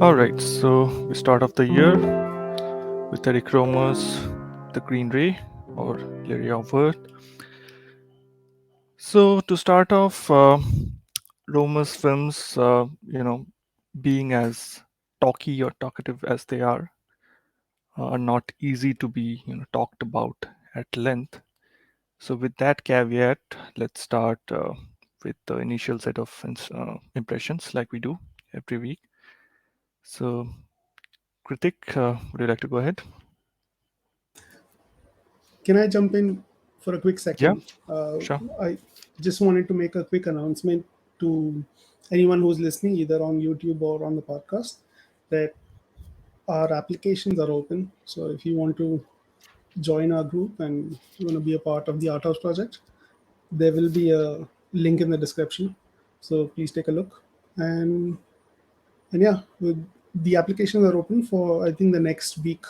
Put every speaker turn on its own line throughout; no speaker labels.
All right, so we start off the year with Éric Rohmer's The Green Ray or Lily of Earth. So to start off, Rohmer's films, being as talky or talkative as they are not easy to be talked about at length. So with that caveat, let's start with the initial set of impressions, like we do every week. So, Krithik, would you like to go ahead?
Can I jump in for a quick
Yeah,
second?
sure.
I just wanted to make a quick announcement to anyone who's listening, either on YouTube or on the podcast, that our applications are open. So if you want to join our group and you want to be a part of the Arthaus Project, there will be a link in the description. So please take a look. And yeah, the applications are open for I think the next week,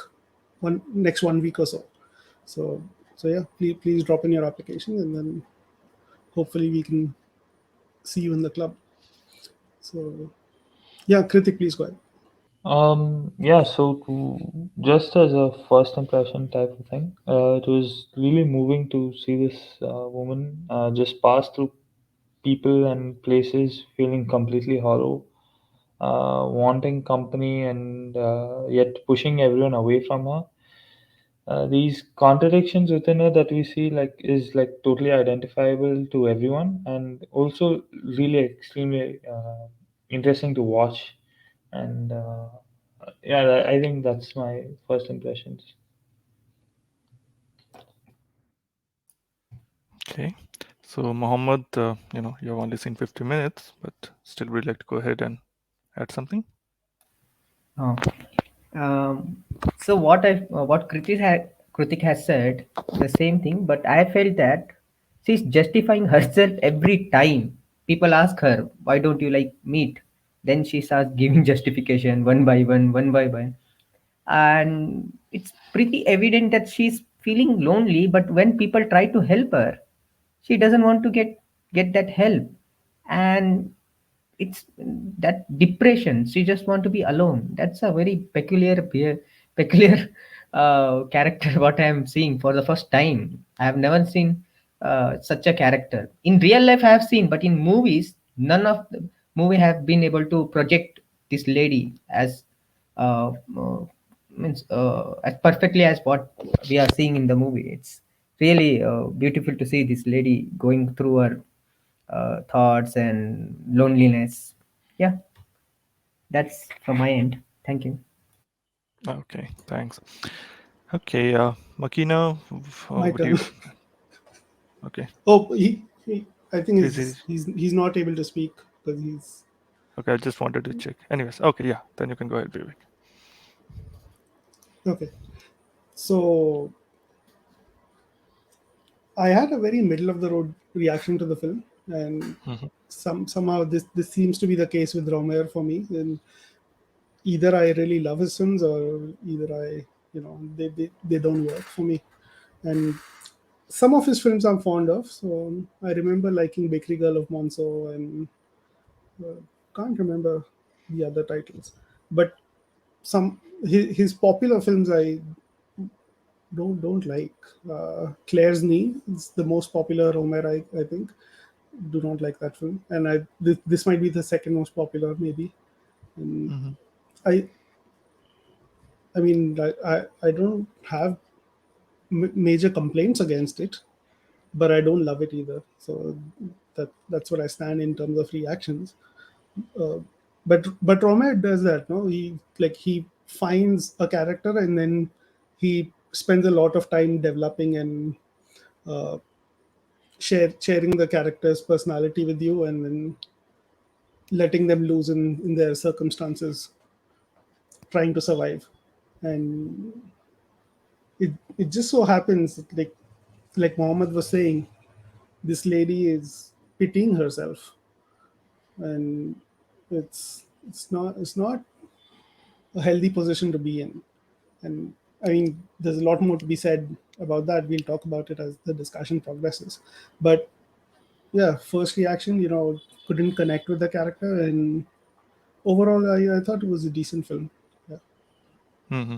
next 1 week or so. So yeah, please drop in your application, and then hopefully we can see you in the club. So yeah, Kritik, please go ahead.
Yeah, so just as a first impression type of thing, it was really moving to see this woman just pass through people and places feeling completely hollow, wanting company and yet pushing everyone away from her. These contradictions within her that we see like is like totally identifiable to everyone and also really extremely interesting to watch and yeah, I think that's my first impressions.
Okay. So, Mohammed, you've only seen 50 minutes, but still would like to go ahead and add something.
Oh. Um, so what Kritik has said the same thing, but I felt that she's justifying herself every time people ask her why don't you like meat. Then she starts giving justification one by one, and it's pretty evident that she's feeling lonely. But when people try to help her, she doesn't want to get that help, and it's that depression. She just want to be alone. That's a very peculiar character what I am seeing for the first time. I have never seen such a character in real life. I have seen, but in movies none of the movie have been able to project this lady as uh, uh, as perfectly as what we are seeing in the movie. It's really beautiful to see this lady going through her thoughts and loneliness. Yeah, that's from my end. Thank you.
Okay, thanks. Okay, Makina,
My
would
turn.
you? Okay,
Oh, I think
is it?
he's not able to speak because he's
Okay, I just wanted to check. Anyways, okay, yeah, then you can go ahead, Vivek.
okay. So I had a very middle of the road reaction to the film, and
Mhm.
somehow this seems to be the case with Romer for me. And either I really love his films, or either they don't work for me. And some of his films I'm fond of. So I remember liking Bakery Girl of Monceau, and uh, can't remember the other titles. But some his popular films I don't like. Claire's Knee is the most popular Romer, I think. Do not like that film, and this might be the second most popular maybe. And
Mhm.
I I mean I don't have major complaints against it, but I don't love it either. So that's what I stand in terms of reactions. Uh, but Romer does that. No, he finds a character, and then he spends a lot of time developing and uh, sharing the character's personality with you, and then letting them loose in their circumstances, trying to survive. And it just so happens, like Mohammed was saying, this lady is pitying herself, and it's not a healthy position to be in. And I mean, there's a lot more to be said about that. We'll talk about it as the discussion progresses. But yeah, first reaction, couldn't connect with the character, and overall, I thought it was a decent film. Yeah.
Hmm.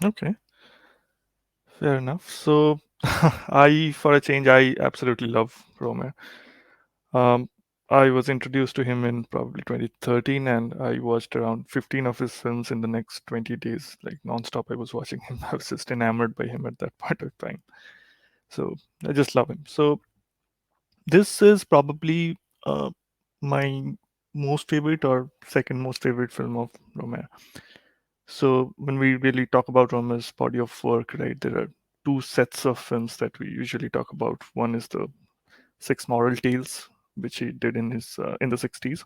Okay, fair enough. So, for a change, I absolutely love Romer. Um, I was introduced to him in probably 2013, and I watched around 15 of his films in the next 20 days, like nonstop. I was watching him. I was just enamored by him at that point of time. So I just love him. So this is probably my most favorite or second most favorite film of Romer. So when we really talk about Romer's body of work, right, there are two sets of films that we usually talk about. One is the Six Moral Tales, which he did in the 60s,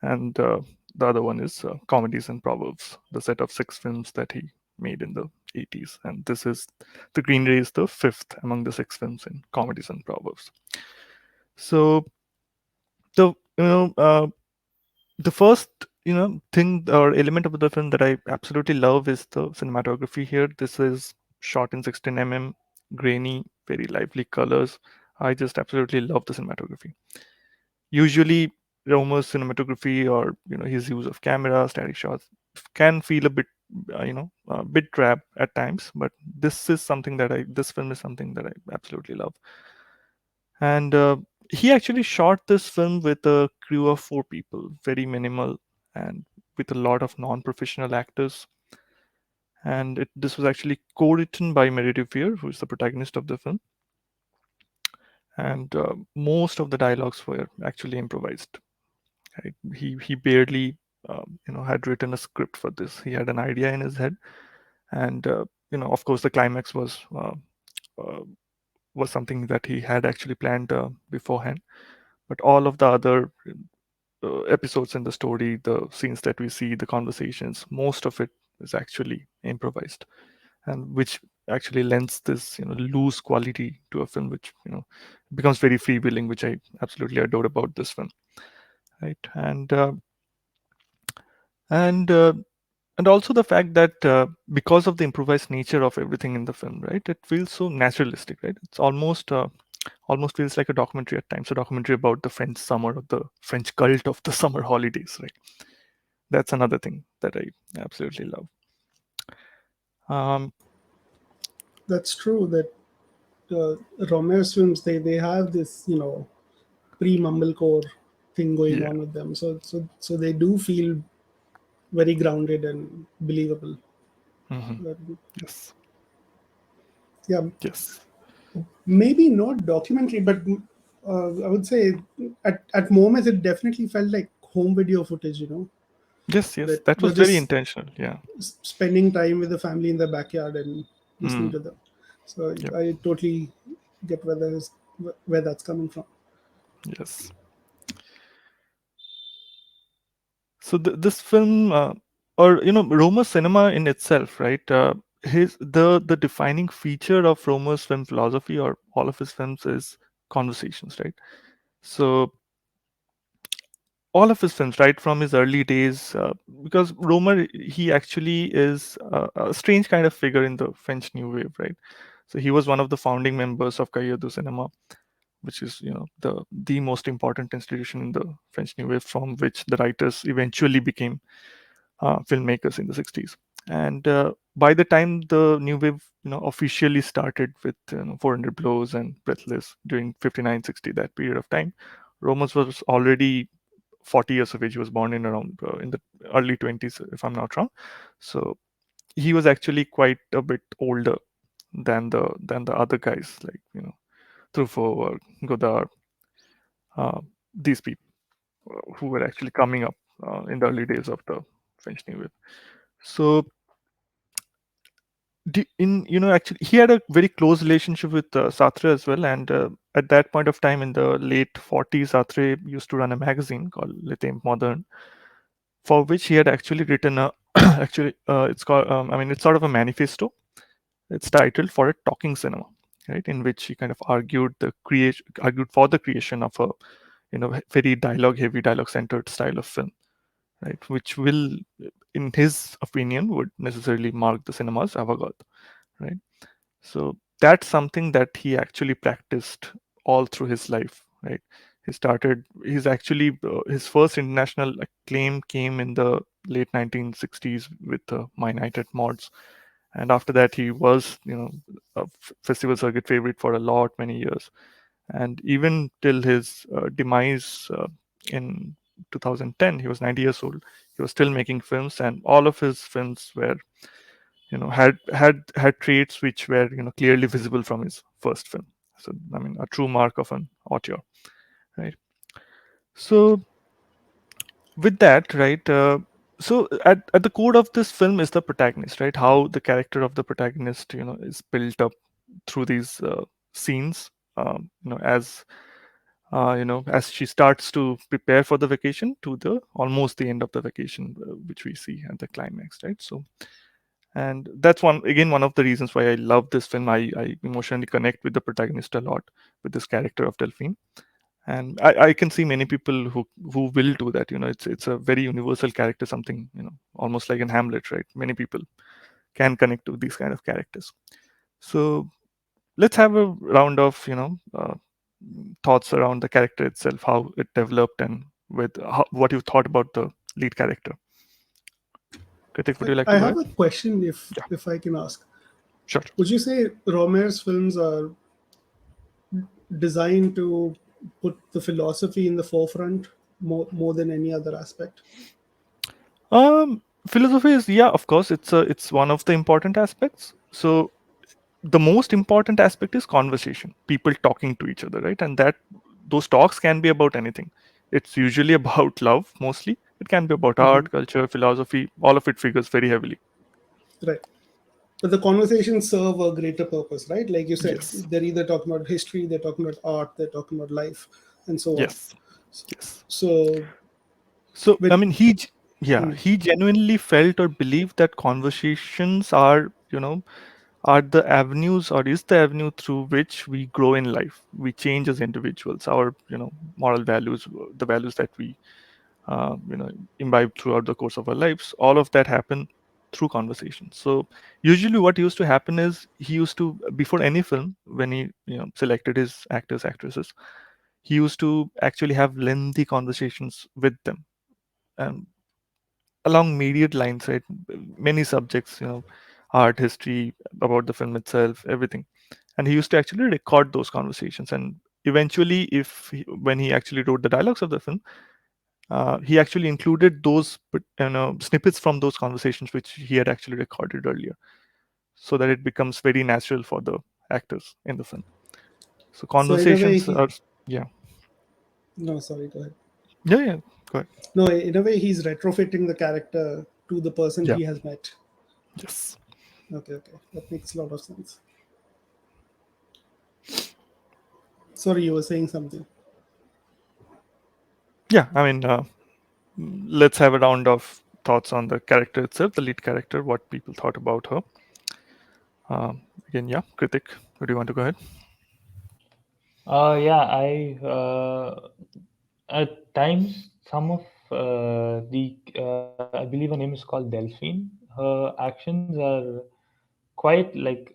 and the other one is Comedies and Proverbs, the set of six films that he made in the 80s. And this is The Green Ray is the fifth among the six films in Comedies and Proverbs. So the the first thing or element of the film that I absolutely love is the cinematography here. This is shot in 16 mm, grainy, very lively colors. I just absolutely love the cinematography. Usually, Romer's cinematography or his use of camera, static shots can feel a bit a bit drab at times, but this film is something that I absolutely love. And he actually shot this film with a crew of four people, very minimal, and with a lot of non-professional actors. And this was actually co-written by Mary Revere, who is the protagonist of the film. And most of the dialogues were actually improvised. Right? He barely had written a script for this. He had an idea in his head, and of course, the climax uh, was something that he had actually planned beforehand. But all of the other episodes in the story, the scenes that we see, the conversations, most of it is actually improvised, and which actually lends this loose quality to a film, which becomes very freewheeling, which I absolutely adore about this film, right? And and also the fact that because of the improvised nature of everything in the film, right, it feels so naturalistic, right? It's almost feels like a documentary at times, a documentary about the French summer, or the French cult of the summer holidays, right? That's another thing that I absolutely love. um,
That's true that Romero's films, they have this, pre-mumblecore thing going
yeah.
on with them. So they do feel very grounded and believable.
Hmm.
But,
Yes.
yeah,
Yes.
maybe not documentary, but I would say at moments it definitely felt like home video footage.
Yes, yes,
That
that
you're
was very
just
intentional. Yeah.
spending time with the family in the backyard and listening
Mm.
to them. So
Yep.
I totally get where that's coming from.
Yes. So this film, or Roma cinema in itself, right? His the defining feature of Romer's film philosophy, or all of his films, is conversations, right? So all of his films, right from his early days, because Romer, he actually is a strange kind of figure in the French New Wave, right? So he was one of the founding members of Cahiers du Cinema, which is the most important institution in the French New Wave, from which the writers eventually became filmmakers in the 60s. And by the time the New Wave officially started with 400 Blows and Breathless during 59-60, that period of time, Romas was already 40 years of age. He was born in around in the early 20s, if I'm not wrong. So he was actually quite a bit older than the other guys, like Truffaut or Godard, these people who were actually coming up in the early days of the French New Wave. So actually he had a very close relationship with Sartre as well, and at that point of time in the late 40s, Sartre used to run a magazine called L'été Moderne, for which he had actually written a actually it's called I mean, it's sort of a manifesto. It's titled For a Talking Cinema, right, in which he kind of argued for the creation of a very dialogue centered style of film, right, which will, in his opinion, would necessarily mark the cinema's avant-garde, right? So that's something that he actually practiced all through his life, right? He's actually his first international acclaim came in the late 1960s with My Night at Mods, and after that he was, a festival circuit favorite for a lot many years, and even till his demise in 2010, he was 90 years old. He was still making films, and all of his films were, had traits which were, clearly visible from his first film. So I mean, a true mark of an auteur, right? So with that, right, so at the core of this film is the protagonist, right? How the character of the protagonist, is built up through these scenes, as she starts to prepare for the vacation to the almost the end of the vacation, which we see at the climax, right? So, and that's one of the reasons why I love this film. I emotionally connect with the protagonist a lot, with this character of Delphine, and I can see many people who will do that. It's a very universal character, something, almost like in Hamlet, right? Many people can connect to these kind of characters. So let's have a round of, thoughts around the character itself, how it developed, and what you thought about the lead character. Kritik, would you like
I
to go
have
ahead?
a question,
Yeah,
if I can ask.
sure.
Would you say Rohmer's films are designed to put the philosophy in the forefront more than any other aspect?
Philosophy is, yeah, of course, it's one of the important aspects. So the most important aspect is conversation, people talking to each other, right? And that those talks can be about anything. It's usually about love mostly. It can be about
Hmm.
art, culture, philosophy. All of it figures very heavily.
Right. But the conversations serve a greater purpose, right? Like you said,
Yes,
they're either talking about history, they're talking about art, they're talking about life, and so on.
yes, yes.
So,
So I
with
mean,
hmm,
he genuinely felt or believed that conversations are, are the avenues, or is the avenue through which we grow in life. We change as individuals. Our, moral values, the values that we, uh, you know, imbibe throughout the course of our lives. All of that happen through conversations. So usually, what used to happen is he used to, before any film, when he, selected his actors, actresses, he used to actually have lengthy conversations with them, and along myriad lines, right? Many subjects, art, history, about the film itself, everything. And he used to actually record those conversations. And eventually, when he actually wrote the dialogues of the film, he actually included those, snippets from those conversations which he had actually recorded earlier, so that it becomes very natural for the actors in the film. So
so in a way,
conversations are, yeah,
no, sorry, go ahead.
yeah, yeah. Go ahead.
No, in a way, he's retrofitting the character to the person
Yeah.
he has met.
Yes.
Okay, okay, that makes a lot of sense. Sorry, you were saying something.
Yeah. I mean, let's have a round of thoughts on the character itself, the lead character, what people thought about her. Again, yeah, Kritik, do you want to go ahead?
Yeah, at times some of the I believe her name is called Delphine. Her actions are quite like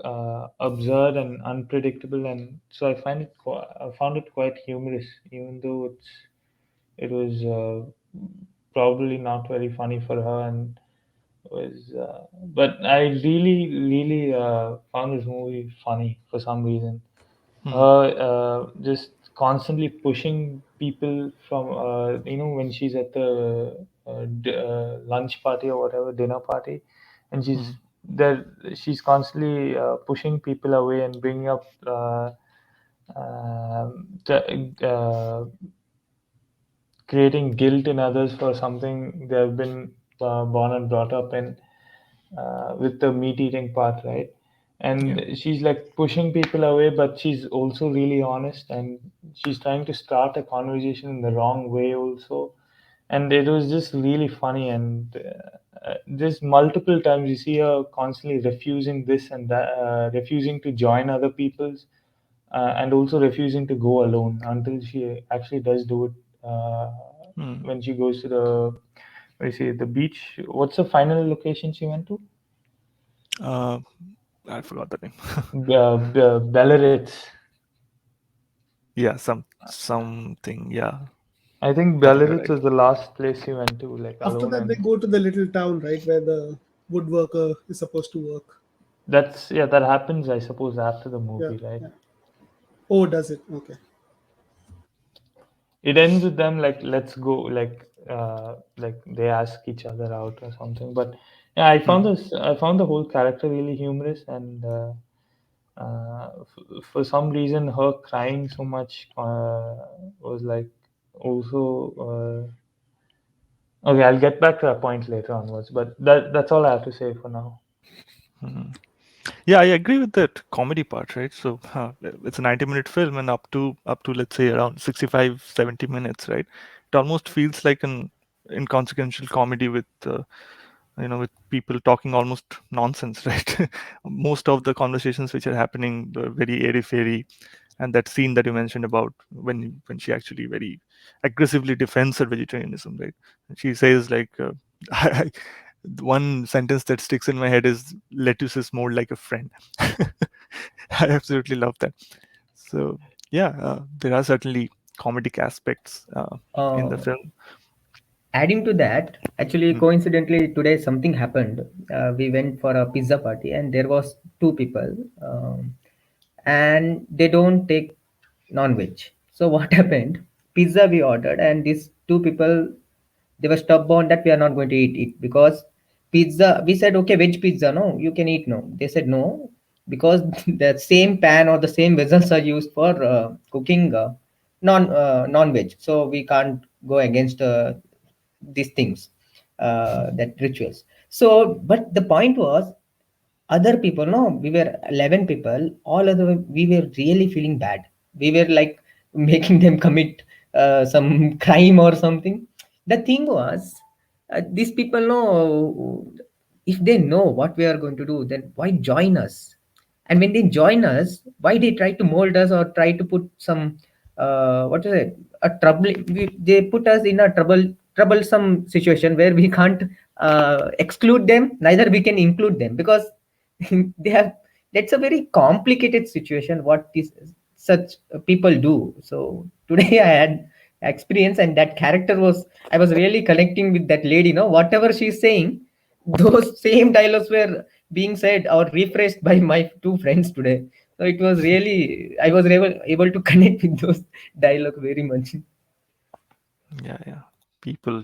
absurd and unpredictable, and so I found it quite humorous, even though it was probably not very funny for her, and was but I really found this movie funny for some reason.
Hmm.
Her just constantly pushing people from when she's at the lunch party or whatever, dinner party, and
Hmm.
she's constantly pushing people away and bringing up creating guilt in others for something they've been born and brought up in, with the meat eating part, right?
Yeah.
And she's like pushing people away, but she's also really honest, and she's trying to start a conversation in the wrong way also. And it was just really funny, and just multiple times you see her constantly refusing this and that, refusing to join other people's, and also refusing to go alone until she actually does do it,
Hmm.
when she goes to the, what do you say, the beach. What's the final location she went to?
I forgot the name.
Belarus.
Yeah, something. Yeah,
I think
I think you're
Belarus
right.
was the last place he went to, like
After
alone,
that, they
and
go to the little town, right, where the woodworker is supposed to work.
that's yeah, that happens, I suppose, after the
Yeah,
movie, right?
yeah. Oh, does it? Okay.
It ends with them like let's go, like they ask each other out or something. But yeah,
Hmm.
I found the whole character really humorous, and for some reason her crying so much was like also okay. I'll get back to that point later onwards, but that's all I have to say for now.
Hmm. Yeah, I agree with that comedy part, right? So it's a 90-minute film, and up to let's say around 65, 70 minutes, right? It almost feels like an inconsequential comedy with with people talking almost nonsense, right? Most of the conversations which are happening are very airy fairy, and that scene that you mentioned about when she actually very aggressively defends her vegetarianism, right? She says like the one sentence that sticks in my head is lettuce is more like a friend. I absolutely love that. So yeah, there are certainly comedic aspects in the
Uh,
film.
Adding to that, actually,
Mm,
coincidentally, today something happened. We went for a pizza party, and there was two people, and they don't take non-veg. So what happened? Pizza we ordered, and these two people, they were stubborn that we are not going to eat it because pizza. We said okay, veg pizza, no, you can eat. No, they said no because the same pan or the same vessels are used for cooking non-veg. So we can't go against these things, that rituals. So but the point was, other people, no, we were 11 people, all other, we were really feeling bad. We were like making them commit some crime or something. The thing was, these people know, if they know what we are going to do, then why join us? And when they join us, why they try to mold us or try to put some what is it, a trouble, they put us in a troublesome situation where we can't exclude them, neither we can include them, because they have, that's a very complicated situation what this such people do. So today I had experience, and that character was, I was really connecting with that lady, whatever she's saying, those same dialogues were being said or rephrased by my two friends today. So it was really, I was able to connect with those dialogue very much.
yeah, yeah. People,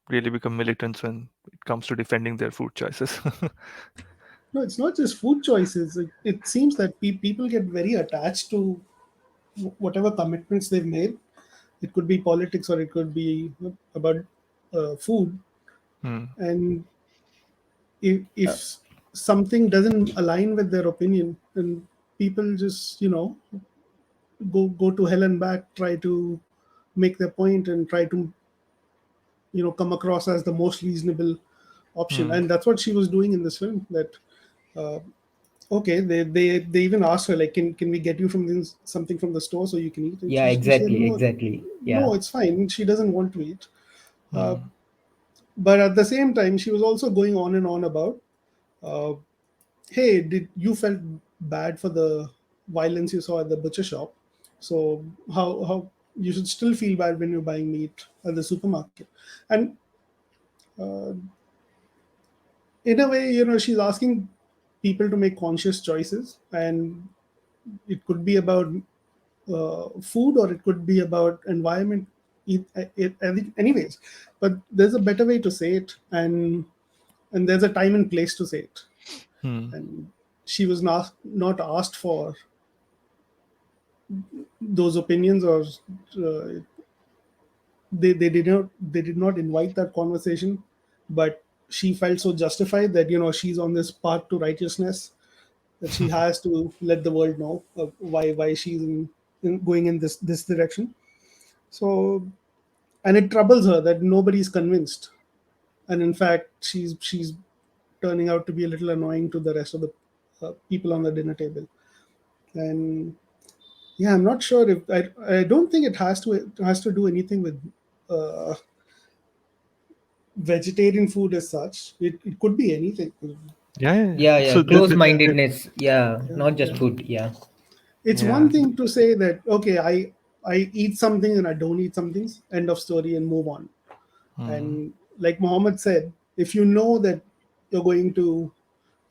really become militants when it comes to defending their food choices.
No, it's not just food choices. It seems that people get very attached to whatever commitments they've made. It could be politics or it could be about food.
Hmm.
And if something doesn't align with their opinion, then people just go to hell and back, try to make their point and try to come across as the most reasonable option.
Hmm.
And that's what she was doing in this film. That uh, okay, they even asked her like, can we get you something from the store so you can eat? And
Yeah,
she said
exactly,
no,
exactly. Yeah.
no, it's fine. She doesn't want to eat. uh,
Hmm.
but at the same time, she was also going on and on about, uh, hey, did you felt bad for the violence you saw at the butcher shop? So how you should still feel bad when you're buying meat at the supermarket. And uh, in a way, she's asking people to make conscious choices, and it could be about food or it could be about environment. Anyways, but there's a better way to say it, and there's a time and place to say it.
Hmm.
And she was not asked for those opinions, or uh, they did not invite that conversation. But she felt so justified that she's on this path to righteousness, that she has to let the world know why she's going in this direction. So, and it troubles her that nobody's convinced, and in fact she's turning out to be a little annoying to the rest of the people on the dinner table. And yeah, I'm not sure if I don't think it has to do anything with uh, vegetarian food as such. It could be anything.
Yeah, yeah, yeah.
Yeah, yeah,
So
close mindedness, yeah,
Yeah,
not just
yeah.
food, yeah.
It's
yeah.
one thing to say that okay, I eat something and I don't eat some things. End of story and move on.
Hmm.
And like Mohammed said, if you know that you're going to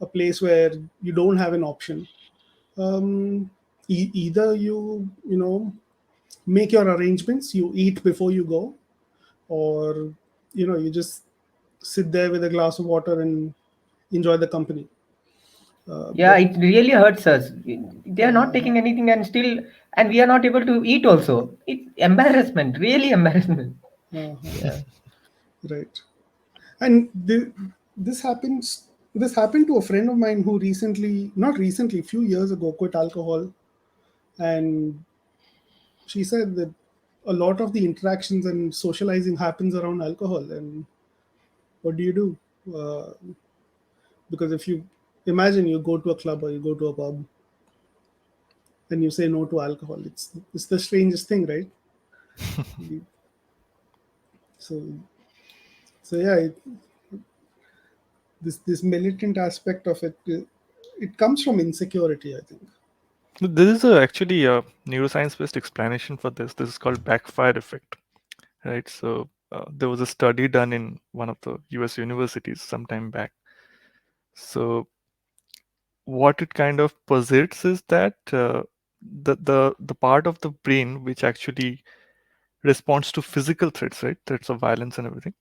a place where you don't have an option, either you know make your arrangements, you eat before you go, or you just sit there with a glass of water and enjoy the company.
Yeah,
But
it really hurts us. They are not
uh,
taking anything, and still, and we are not able to eat also. It's embarrassment, really embarrassment.
uh,
Yeah.
right. And this happens. This happened to a friend of mine who recently, not recently, a few years ago, quit alcohol, and she said that a lot of the interactions and socializing happens around alcohol. And what do you do? Because if you imagine you go to a club or you go to a pub and you say no to alcohol, it's the strangest thing, right? So so yeah, this militant aspect of it, it comes from insecurity, I think.
There is actually a neuroscience-based explanation for this. This is called backfire effect, right? So there was a study done in one of the U.S. universities some time back. So what it kind of posits is that the part of the brain which actually responds to physical threats, right, threats of violence and everything,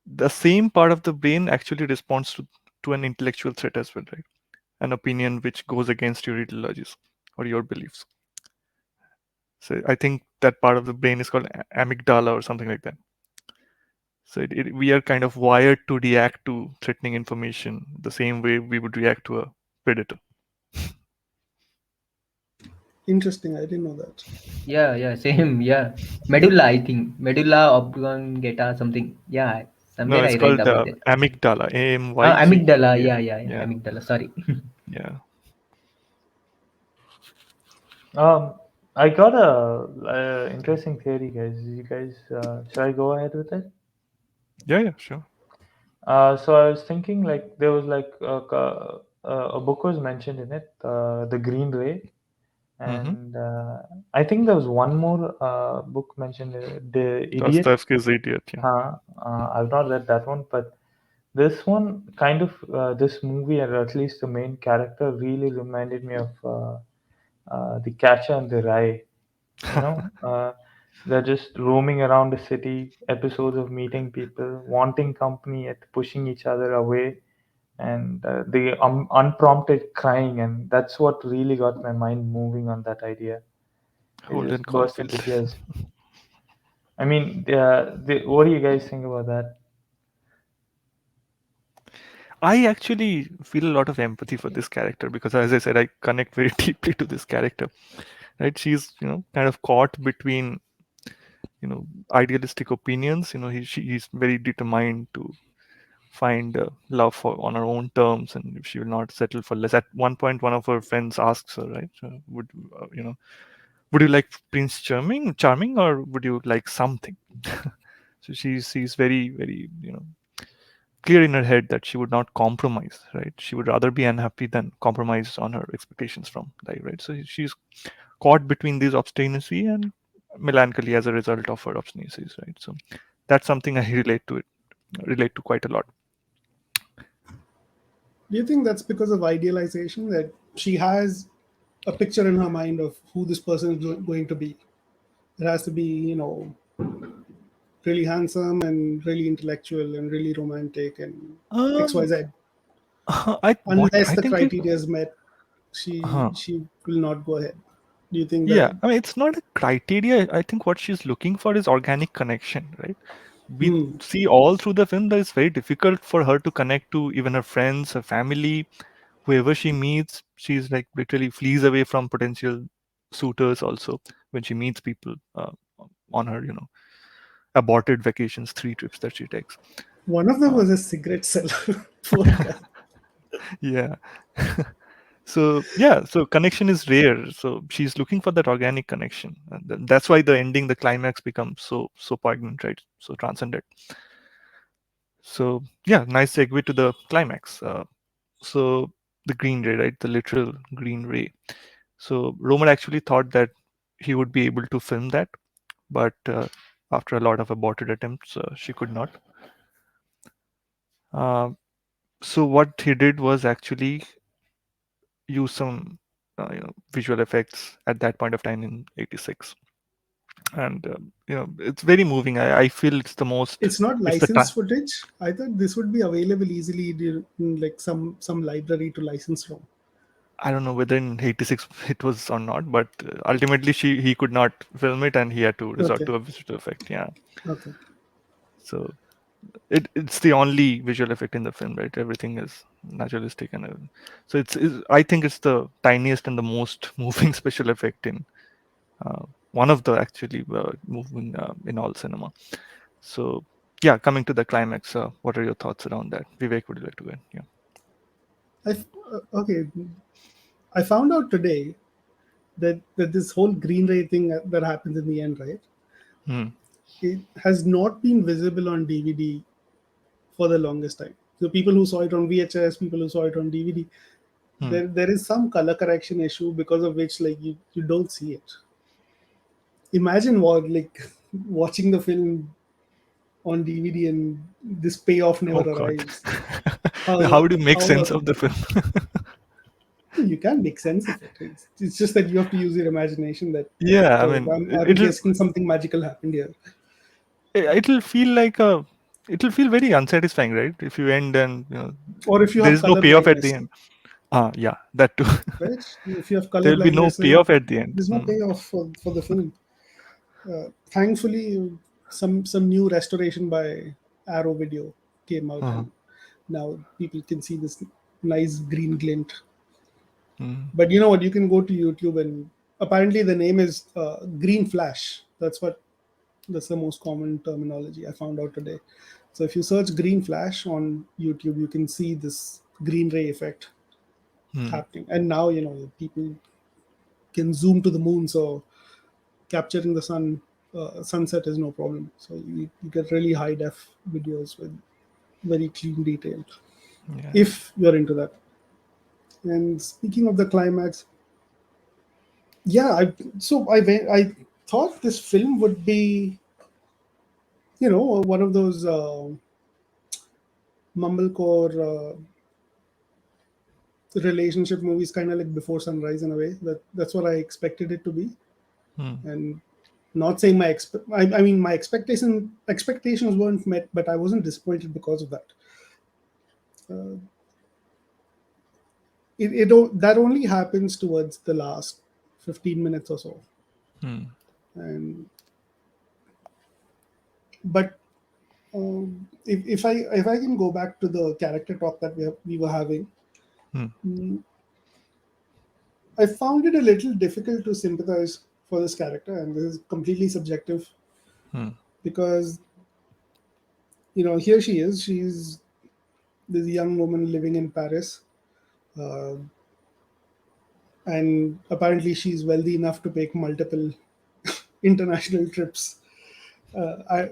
the same part of the brain actually responds to an intellectual threat as well, right? An opinion which goes against your ideologies or your beliefs. So I think that part of the brain is called amygdala or something like that. So we are kind of wired to react to threatening information the same way we would react to a predator.
Interesting, I didn't know that.
Yeah, yeah, same. Yeah, medulla. I think medulla oblongata something. Yeah,
No,
somewhere I
it's
read
called
about it.
amygdala. Amygdala.
Amygdala.
Yeah,
Yeah, yeah, yeah.
yeah,
Amygdala. Sorry.
yeah.
Um, I got a interesting theory, guys. You guys, should I go ahead with it?
Yeah, yeah, sure.
So I was thinking like there was like a book was mentioned in it, The Green Ray,
Mm-hmm.
and I think there was one more book mentioned, The Idiot.
Dostoevsky's Idiot. Yeah.
I've not read that one, but this one kind of this movie, or at least the main character, really reminded me of The Catcher in the Rye. You know, they're just roaming around the city, episodes of meeting people, wanting company, yet pushing each other away, and the unprompted crying, and that's what really got my mind moving on that idea. It
Holden
just burst
Caulfield.
into tears. I mean, what do you guys think about that?
I actually feel a lot of empathy for this character because, as I said, I connect very deeply to this character. Right? She's kind of caught between idealistic opinions. He's very determined to find love for on her own terms, and if she will not settle for less. At one point, one of her friends asks her, right, would you like Prince Charming, or would you like something? So she's very, very clear in her head that she would not compromise, right? She would rather be unhappy than compromise on her expectations from life, right? So she's caught between this obstinacy and melancholy as a result of her obstinacies, right? So that's something I relate to quite a lot.
Do you think that's because of idealization, that she has a picture in her mind of who this person is going to be? It has to be, really handsome and really intellectual and really romantic and
Um,
XYZ.
I
Unless the
think it.
criteria is met, she
Huh.
she will not go ahead. Do you think
Yeah,
that?
I mean, it's not a criteria. I think what she's looking for is organic connection, right? We
Hmm.
see all through the film that it's very difficult for her to connect to even her friends, her family, whoever she meets. She's like literally flees away from potential suitors also when she meets people on her, aborted vacations, 3 trips that she takes.
One of them
Uh,
was a cigarette seller. Poor guy.
yeah. So yeah, so connection is rare. So she's looking for that organic connection, and that's why the ending, the climax, becomes so poignant, right? So transcendent. So yeah, nice segue to the climax. So the green ray, right? The literal green ray. So Romer actually thought that he would be able to film that, but after a lot of aborted attempts, she could not. Uh, so what he did was actually use some visual effects at that point of time in '86, and it's very moving. I feel it's the most.
It's not
It's the
licensed
time.
footage. I thought this would be available easily in like some library to license from.
I don't know whether in '86 it was or not, but ultimately he could not film it, and he had to resort
Okay.
to a visual effect. Yeah.
Okay.
So it's the only visual effect in the film, right? Everything is naturalistic, and so it's I think it's the tiniest and the most moving special effect in one of the actually moving in all cinema. So yeah, coming to the climax, what are your thoughts around that? Vivek, would you like to go in? Yeah.
Okay. I found out today that this whole green ray thing that happens in the end, right?
Hmm.
It has not been visible on DVD for the longest time. So people who saw it on VHS, people who saw it on DVD,
Hmm.
there is some color correction issue because of which like you don't see it. Imagine what like watching the film on DVD and this payoff never
Oh God.
arrives. How
How do you make
how
sense of the film?
you can make sense of it. It's just that you have to use your imagination. That
Yeah, I
oh,
mean,
are we guessing something magical happened here?
it'll feel like a it'll feel very unsatisfying, right? If you end and
Or if you
there
have
is no
color
payoff at the
blindness,
end. Ah, yeah, that too.
right? If you have color
There will be no
blindness, like
payoff at the end.
there's no
Hmm.
payoff for the film. Thankfully, some new restoration by Arrow Video came out,
Uh-huh.
and now people can see this nice green glint.
Hmm.
But you know what? You can go to YouTube, and apparently the name is Green Flash. That's the most common terminology I found out today. So if you search Green Flash on YouTube, you can see this green ray effect
Hmm.
happening. And now people can zoom to the moon, so capturing the sunset is no problem. So you get really high def videos with very clean detail
Yeah.
if you're into that. And speaking of the climax, yeah, I thought this film would be one of those mumblecore relationship movies, kind of like Before Sunrise in a way. That's what I expected it to be.
Hmm.
And not saying I mean my expectations weren't met, but I wasn't disappointed because of that. Uh, that only happens towards the last 15 minutes or so.
Hmm.
And but if I can go back to the character talk that we were having,
Hmm.
mm, I found it a little difficult to sympathize for this character, and this is completely subjective
Hmm.
because here she is. She's this young woman living in Paris, uh, and apparently she's wealthy enough to take multiple international trips uh,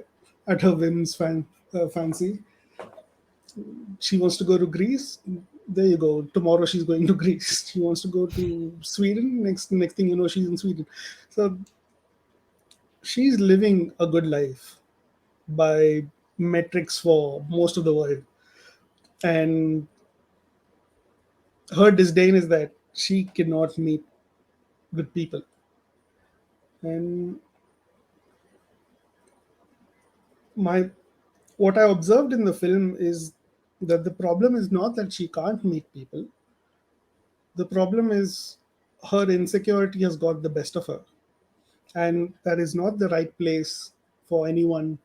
at her whim's fancy. She wants to go to Greece. There you go. Tomorrow she's going to Greece. She wants to go to Sweden. Next thing you know, she's in Sweden. So she's living a good life by metrics for most of the world. And her disdain is that she cannot meet good people. And my what I observed in the film is that the problem is not that she can't meet people. The problem is her insecurity has got the best of her, and that is not the right place for anyone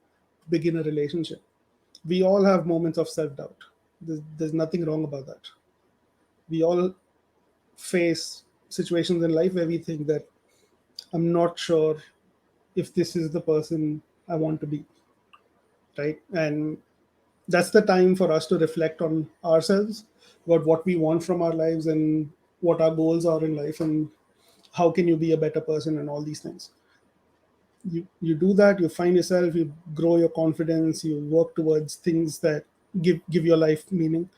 to begin a relationship. We all have moments of self-doubt. There's nothing wrong about that. We all face situations in life where we think that I'm not sure if this is the person I want to be, right? And that's the time for us to reflect on ourselves, about what we want from our lives and what our goals are in life, and how can you be a better person and all these things. You do that, you find yourself, you grow your confidence, you work towards things that give your life meaning.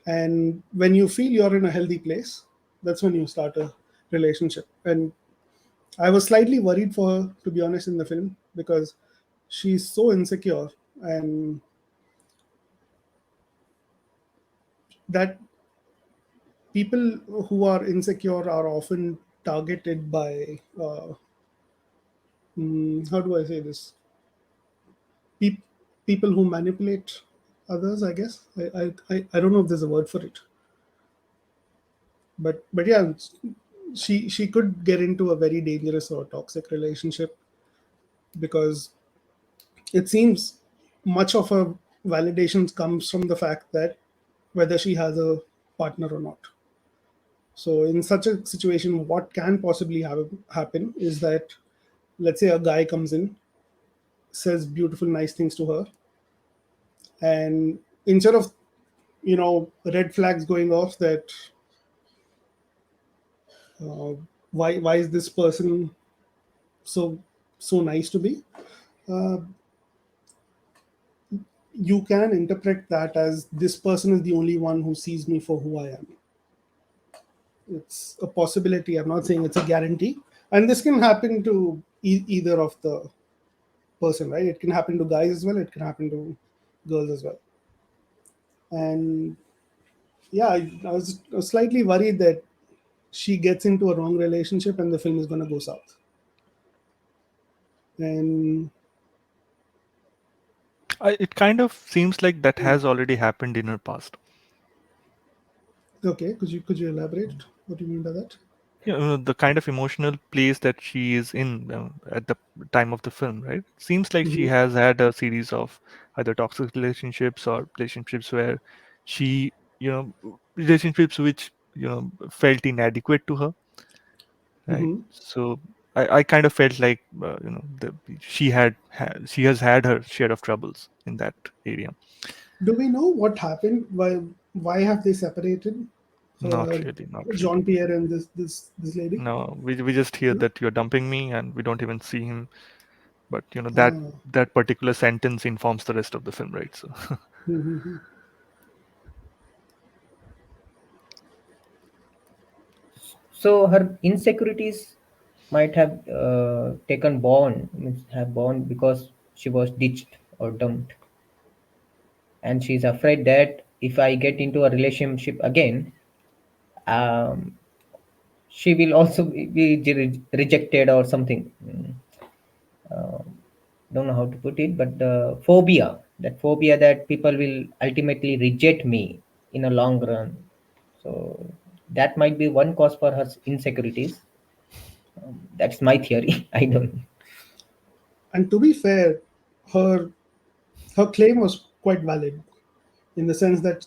And when you feel you're in a healthy place, that's when you start a relationship. And I was slightly worried for her, to be honest, in the film, because she's so insecure, and that people who are insecure are often targeted by how do I say this? Pe- People who manipulate others. I guess I don't know if there's a word for it, but yeah, she could get into a very dangerous or toxic relationship, because it seems much of her validation comes from the fact that whether she has a partner or not. So in such a situation, what can possibly happen is that, let's say, a guy comes in, says beautiful, nice things to her, and instead of, red flags going off that uh, why is this person so so nice to be, uh, you can interpret that as this person is the only one who sees me for who I am. It's a possibility. I'm not saying it's a guarantee, and this can happen to either of the person, right? It can happen to guys as well. It can happen to girls as well. And yeah, I was slightly worried that she gets into a wrong relationship and the film is going to go south. And
It kind of seems like that has already happened in her past.
okay, could you elaborate? What do you mean by that?
The kind of emotional place that she is in at the time of the film, right? It seems like she
Hmm.
has had a series of either toxic relationships or relationships where she, relationships which felt inadequate to her, right?
Hmm.
So I kind of felt like she has had her share of troubles in that area.
Do we know what happened? Why have they separated?
Not
Uh,
really, not
Jean
really.
Pierre and this lady.
No, we just hear
No?
that you're dumping me, and we don't even see him. But
Ah.
that particular sentence informs the rest of the film, right? So
Mhm.
So her insecurities might have taken born, means have born because she was ditched or dumped, and she's afraid that if I get into a relationship again, um, she will also be rejected or something. Don't know how to put it, but the phobia, that phobia that people will ultimately reject me in a long run. So that might be one cause for her insecurities. That's my theory. I don't know.
And to be fair, her her claim was quite valid, in the sense that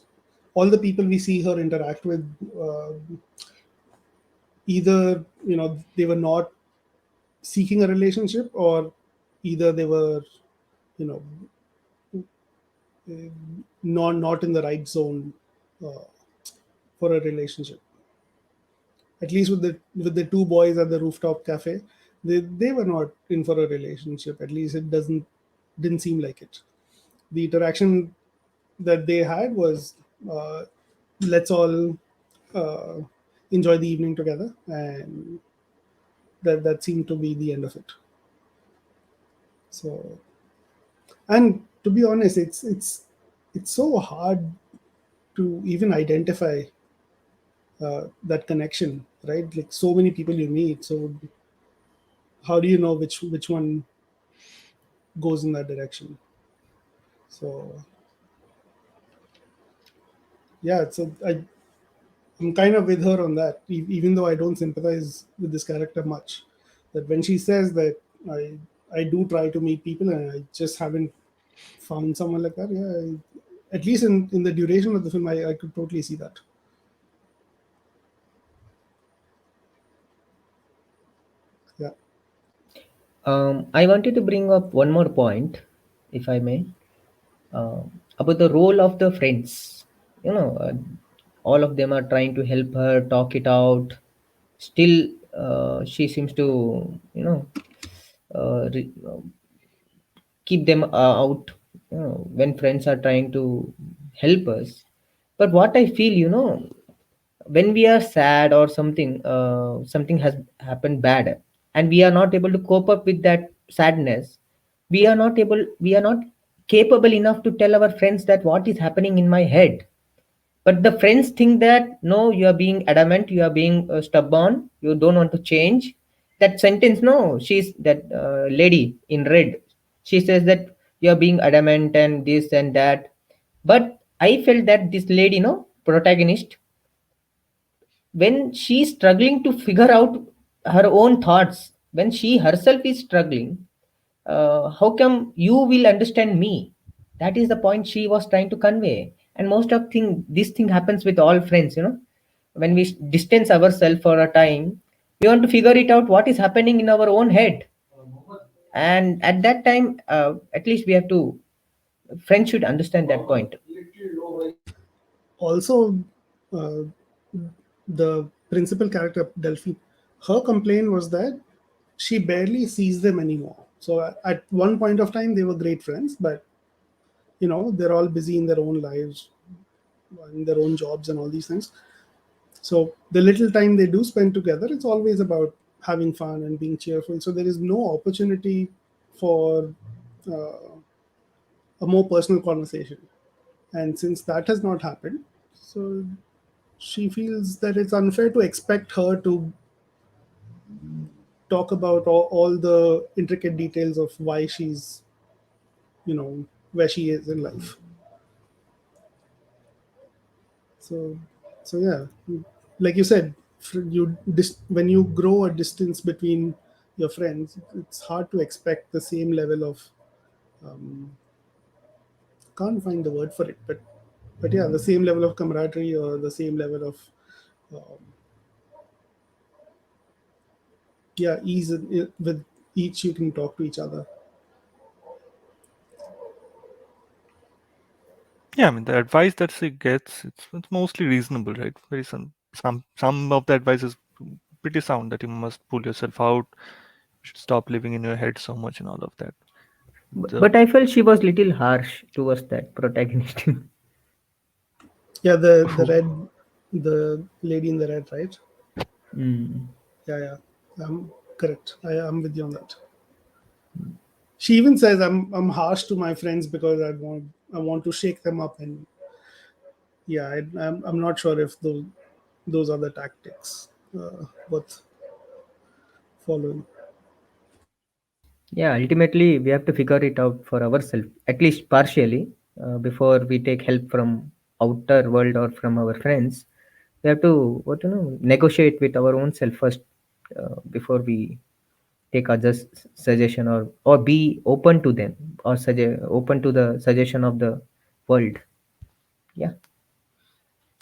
all the people we see her interact with, uh, either they were not seeking a relationship, or either they were you know not in the right zone uh, for a relationship. At least with the two boys at the rooftop cafe, they were not in for a relationship. At least it didn't seem like it. The interaction that they had was, uh, let's all uh, enjoy the evening together, and that seemed to be the end of it. So, and to be honest, it's so hard to even identify that connection, right? Like, so many people you meet, so how do you know which one goes in that direction? So yeah, I'm kind of with her on that, even though I don't sympathize with this character much. That when she says that I do try to meet people and I just haven't found someone like that. Yeah, at least in the duration of the film, I could totally see that. Yeah.
I wanted to bring up one more point, if I may, about the role of the friends. All of them are trying to help her talk it out. Still, she seems to, keep them out, when friends are trying to help us. But what I feel, when we are sad or something, something has happened bad, and we are not able to cope up with that sadness, we are not capable enough to tell our friends that what is happening in my head. But the friends think that no, you are being adamant, you are being stubborn, you don't want to change. That sentence, no, she's that lady in red, she says that you are being adamant and this and that. But I felt that this lady, no, protagonist, when she's struggling to figure out her own thoughts, when she herself is struggling, how come you will understand me? That is the point she was trying to convey. And most of thing, this thing happens with all friends, you know, when we distance ourselves for a time, we want to figure it out what is happening in our own head. And at that time, at least we have to, friends should understand that point.
Also, uh, the principal character Delphi, her complaint was that she barely sees them anymore. So at one point of time, they were great friends, but they're all busy in their own lives, in their own jobs, and all these things. So the little time they do spend together, it's always about having fun and being cheerful. So there is no opportunity for uh, a more personal conversation. And since that has not happened, so she feels that it's unfair to expect her to talk about all the intricate details of why she's, where she is in life. So, so yeah, like you said, when you grow a distance between your friends, it's hard to expect the same level of, can't find the word for it, but yeah, the same level of camaraderie or the same level of, um, yeah, ease with each you can talk to each other.
Yeah, I mean the advice that she gets, it's mostly reasonable, right? Very some of the advice is pretty sound, that you must pull yourself out, you should stop living in your head so much and all of that. The
But I felt she was little harsh towards that protagonist.
Yeah, the
who
red, the lady in the red, right?
Mm.
Yeah, yeah, correct. I'm with you on that. She even says I'm harsh to my friends because I want to shake them up, and yeah, I'm not sure if those are the tactics worth following.
Yeah, ultimately we have to figure it out for ourselves, at least partially, before we take help from outer world or from our friends. We have to, what you know, negotiate with our own self first, before we take others' suggestion, or be open to them, or open to the suggestion of the world. Yeah,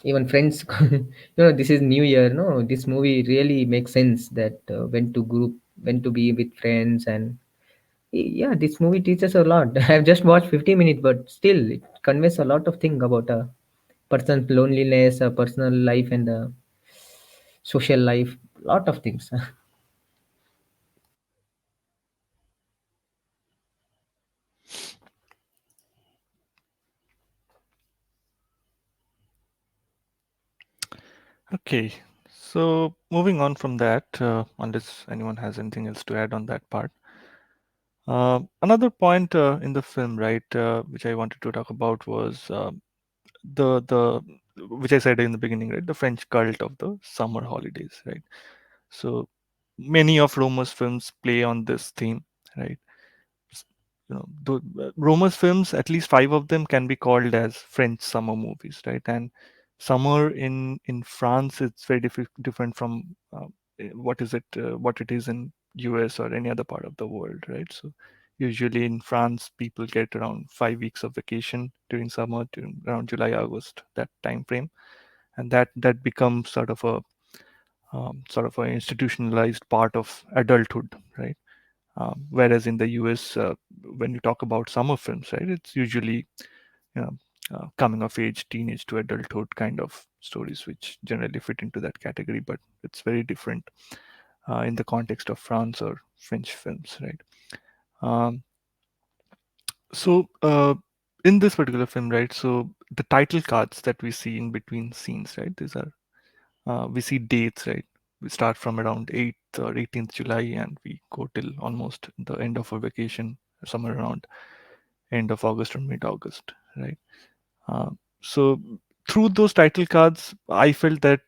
even friends. This is New Year. No, this movie really makes sense that when to be with friends. And yeah, this movie teaches a lot. I've just watched 50 minutes, but still it conveys a lot of things about a person's loneliness, a personal life, and the social life. Lot of things.
Okay, so moving on from that, unless anyone has anything else to add on that part. Another point in the film, right, which I wanted to talk about was the which I said in the beginning, right, the French cult of the summer holidays, right? So many of Romer's films play on this theme, right? S- Romer's films, at least five of them, can be called as French summer movies, right? And summer in France, it's very different from what it is in US or any other part of the world, right? So usually in France, people get around 5 weeks of vacation during summer, during around July, August, that time frame, and that becomes sort of an institutionalized part of adulthood, right? Whereas in the US, when you talk about summer films, right, it's usually you know, coming of age, teenage to adulthood kind of stories, which generally fit into that category, but it's very different in the context of France or French films, right? Um, so in this particular film, right, so the title cards that we see in between scenes, right, these are we see dates, right? We start from around 8th or 18th July, and we go till almost the end of our vacation, somewhere around end of August or mid August, right? Uh, so through those title cards, I felt that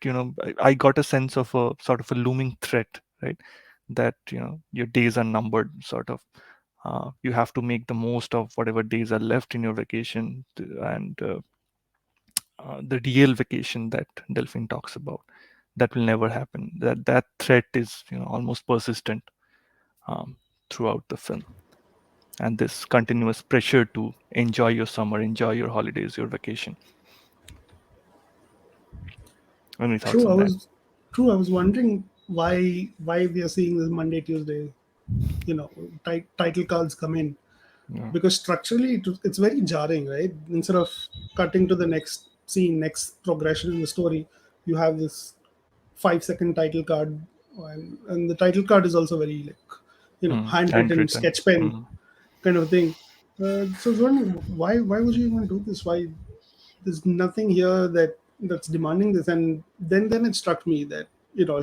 I got a sense of a sort of a looming threat, right? That your days are numbered, sort of. You have to make the most of whatever days are left in your vacation, and the real vacation that Delphine talks about, that will never happen. That threat is almost persistent um, throughout the film, and this continuous pressure to enjoy your summer, enjoy your holidays, your vacation. Any thoughts
True,
on that?
I was wondering why we are seeing this Monday, Tuesday, title cards come in,
Yeah.
because structurally it's very jarring, right? Instead of cutting to the next scene, next progression in the story, you have this 5-second title card, and the title card is also very like handwritten,
Handwritten.
sketch pen kind of thing. So I was wondering why would you even do this? Why there's nothing here that's demanding this? And then it struck me that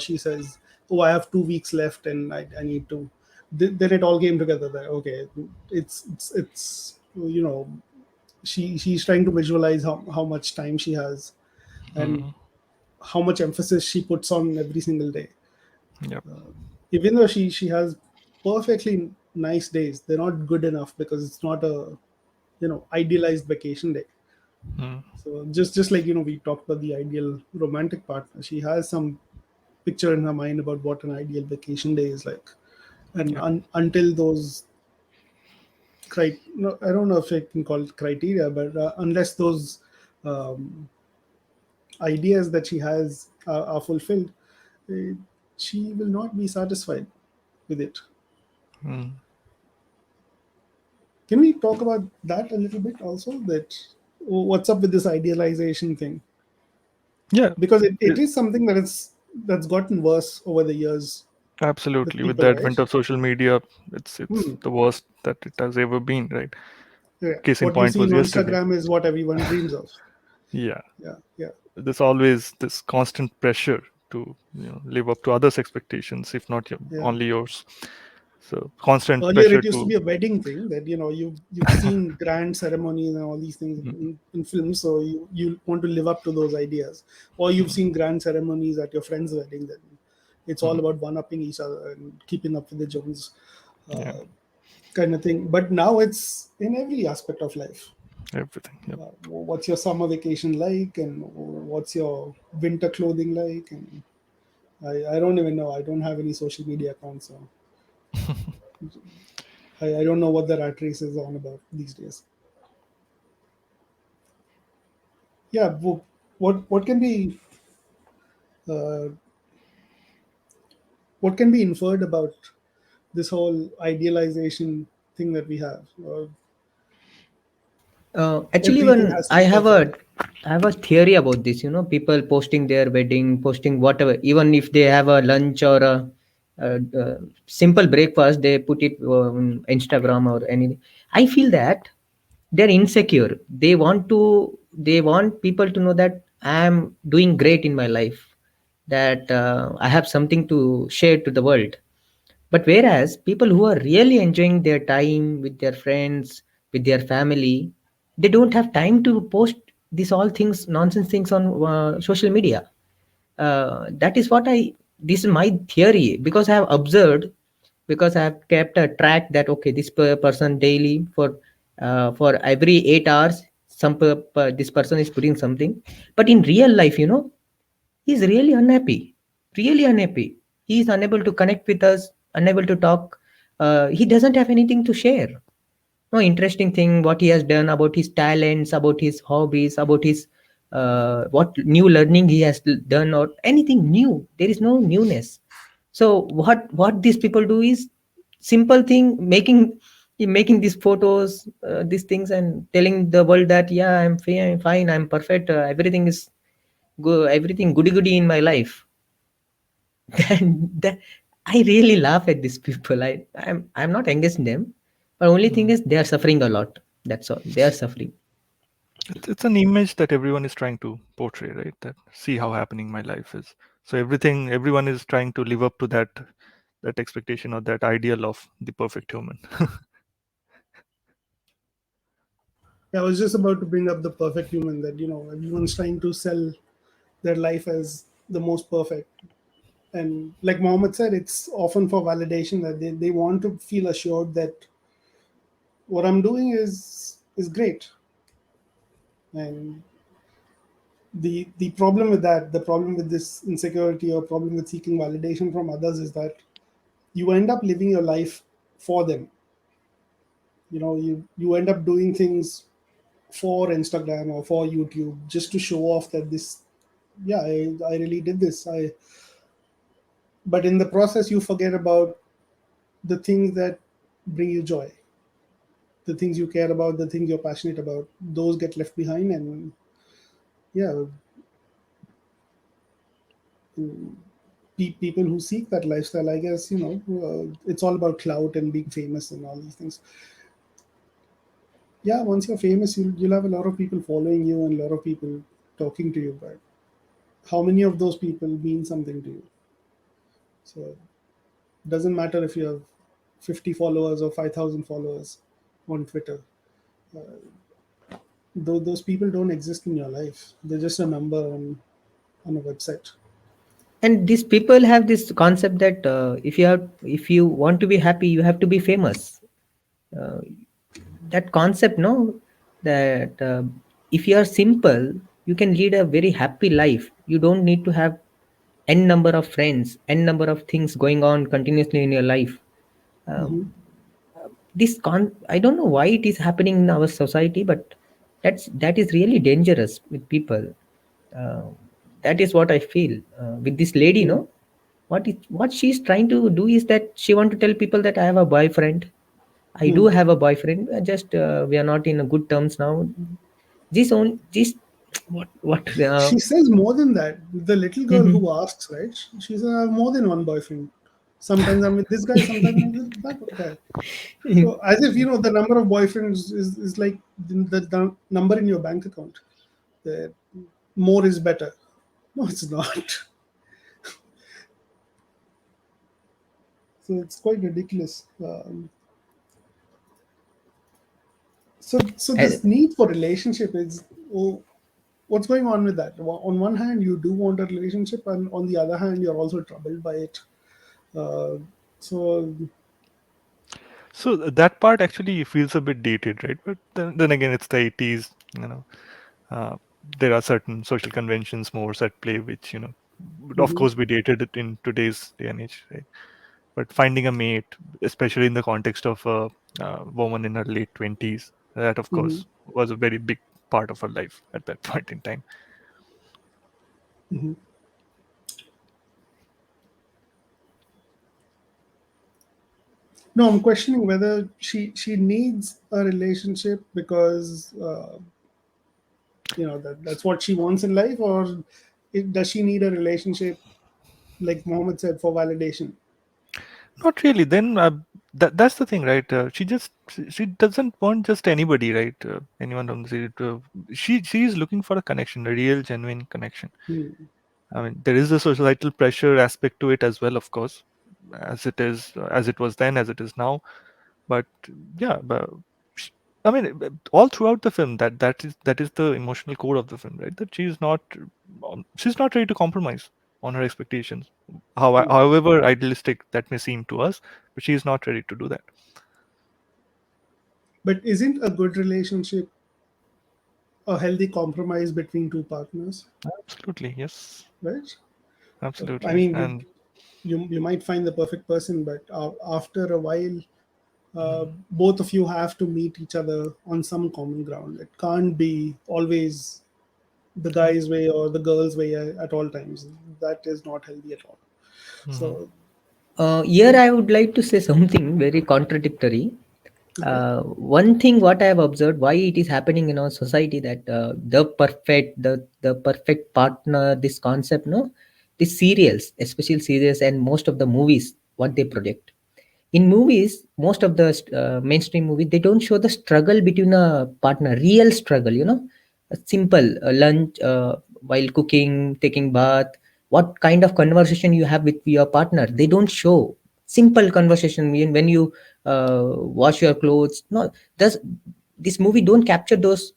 she says, oh, I have 2 weeks left and I need to. Then it all came together that okay, it's she's trying to visualize how much time she has, and
Mm.
how much emphasis she puts on every single day.
Yep.
Even though she has perfectly nice days, they're not good enough because it's not a idealized vacation day.
Mm.
So just like we talked about the ideal romantic partner, she has some picture in her mind about what an ideal vacation day is like, and
Yep.
until those no, I don't know if I can call it criteria, but unless those um, ideas that she has are fulfilled, uh, she will not be satisfied with it.
Mm.
Can we talk about that a little bit also? That what's up with this idealization thing?
Yeah.
Because it
it-
is something that's gotten worse over the years with
Absolutely. With
people,
the
right?
advent of social media, it's
Hmm.
the worst that it has ever been, right?
Yeah.
Case in
What you
point
see
was
on
yesterday.
Instagram is what everyone dreams of.
Yeah.
Yeah, yeah,
There's always this constant pressure to live up to others' expectations, if not
yeah.
only yours. So constant
Earlier,
pressure
it used to
to.
be a wedding thing that you've seen grand ceremonies and all these things
Mm.
in films, so you want to live up to those ideas. Or you've
Mm.
seen grand ceremonies at your friend's wedding. Then it's all
Mm.
about one upping each other and keeping up with the Jones,
Yeah.
uh, kind of thing. But now it's in every aspect of life.
Everything. Yep.
What's your summer vacation like, and what's your winter clothing like? And I don't even know. I don't have any social media accounts, so I don't know what the rat race is on about these days. Yeah, what can be uh, what can be inferred about this whole idealization thing that we have?
Actually,
Everything
when
has to be perfect.
I have a theory about this. People posting their wedding, posting whatever, even if they have a lunch or a simple breakfast, they put it on Instagram or anything. I feel that they're insecure. They want people to know that I'm doing great in my life, that I have something to share to the world. But whereas people who are really enjoying their time with their friends, with their family, they don't have time to post these all things, nonsense things on social media. That is what this is my theory, because I have observed, because I have kept a track that okay, this person daily for every 8 hours, this person is putting something. But in real life, he's really unhappy. He is unable to connect with us, unable to talk. He doesn't have anything to share. No interesting thing what he has done, about his talents, about his hobbies, about his what new learning he has done, or anything new. There is no newness. So what these people do is simple thing, making these photos, these things, and telling the world that yeah, I'm fine, I'm perfect, everything is good, everything goody goody in my life. Then I really laugh at these people. I'm not against them, but only thing
Mm.
is they are suffering a lot. That's all. They are suffering.
It's an image that everyone is trying to portray, right? That see how happening my life is. So everyone is trying to live up to that expectation or that ideal of the perfect human.
Yeah, I was just about to bring up the perfect human, that everyone's trying to sell their life as the most perfect. And like Mohammed said, it's often for validation, that they want to feel assured that what I'm doing is great. And the problem with that, the problem with this insecurity or problem with seeking validation from others, is that you end up living your life for them. You end up doing things for Instagram or for YouTube, just to show off that this, yeah, I really did this. I But in the process, you forget about the things that bring you joy, the things you care about, the things you're passionate about. Those get left behind. And yeah, people who seek that lifestyle, I guess, it's all about clout and being famous and all these things. Yeah, once you're famous, you'll have a lot of people following you and a lot of people talking to you, but how many of those people mean something to you? So it doesn't matter if you have 50 followers or 5,000 followers on Twitter. Those people don't exist in your life. They're just a number on a website.
And these people have this concept that if you want to be happy, you have to be famous. uh, that concept, no, that if you are simple, you can lead a very happy life. You don't need to have n number of friends, n number of things going on continuously in your life. um,
Hmm.
I don't know why it is happening in our society, but that is really dangerous with people. uh, that is what I feel with this lady,
Yeah.
no. What she's trying to do is that she want to tell people that I have a boyfriend. I do
Hmm.
have a boyfriend. Just we are not in a good terms now. This what
She says more than that. The little girl
Mhm.
who asks, right? She says, I have more than one boyfriend. Sometimes I'm with this guy, sometimes I'm with that guy. So as if the number of boyfriends is like the number in your bank account. That more is better. No, it's not. So it's quite ridiculous. So
Uh,
this need for relationship is, oh, what's going on with that? On one hand, you do want a relationship, and on the other hand, you're also troubled by it. Uh, so
So that part actually feels a bit dated, right? But then again, it's the 80s. You know, uh, there are certain social conventions more at play, which would of
mhm,
course be dated in today's day and age, right? But finding a mate, especially in the context of a woman in her late 20s, that of
mhm,
course was a very big part of her life at that point in time.
mhm. No, I'm questioning whether she needs a relationship because that's what she wants in life, or does she need a relationship, like Mohammed said, for validation?
Not really. Then that's the thing, right? She doesn't want just anybody, right? Anyone on the street. She is looking for a connection, a real, genuine connection.
Hmm.
I mean, there is a societal pressure aspect to it as well, of course, as it was then, as it is now. But yeah, sh- I mean, all throughout the film, that is the emotional core of the film, right? That she's not ready to compromise on her expectations, however idealistic that may seem to us, but she's not ready to do that.
But isn't a good relationship a healthy compromise between two partners,
Absolutely, yes,
right? I
absolutely,
mean,
and
you might find the perfect person, but after a while,
mhm,
both of you have to meet each other on some common ground. It can't be always the
yeah,
guy's way or the girl's way at all times. That is not healthy at all.
mhm,
So,
Here I would like to say something very contradictory.
okay.
One thing what I have observed, why it is happening in our society, that the perfect partner, this concept, no, these serials, especially serials, and most of the movies what they project. In movies, most of the mainstream movies, they don't show the struggle between a partner, real struggle. A simple lunch while cooking, taking bath, what kind of conversation you have with your partner. They don't show simple conversation when you wash your clothes. No, does this movie don't capture those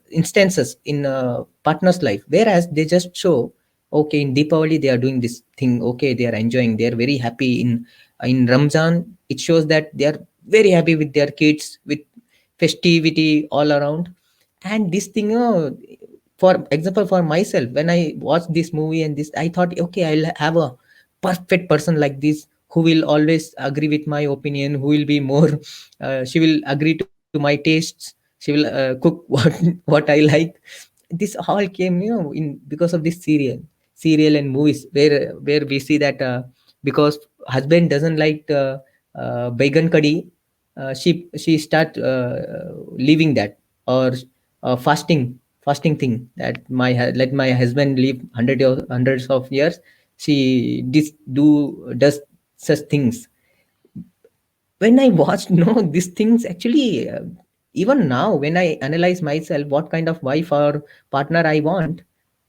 instances in a partner's life, whereas they just show, okay, in Deepavali they are doing this thing, okay, they are enjoying, they are very happy. In Ramzan it shows that they are very happy with their kids, with festivity all around. And this thing, for example, for myself, when I watched this movie and this, I thought, okay, I'll have a perfect person like this, who will always agree with my opinion, who will be more she will agree to my tastes, she will cook what I like. This all came, in because of this serial and movies, where we see that because husband doesn't like baigan curry, she start leaving that, or fasting thing, that let my husband live hundreds of years. She does such things. When I watched, no, these things actually, even now when I analyze myself, what kind of wife or partner I want,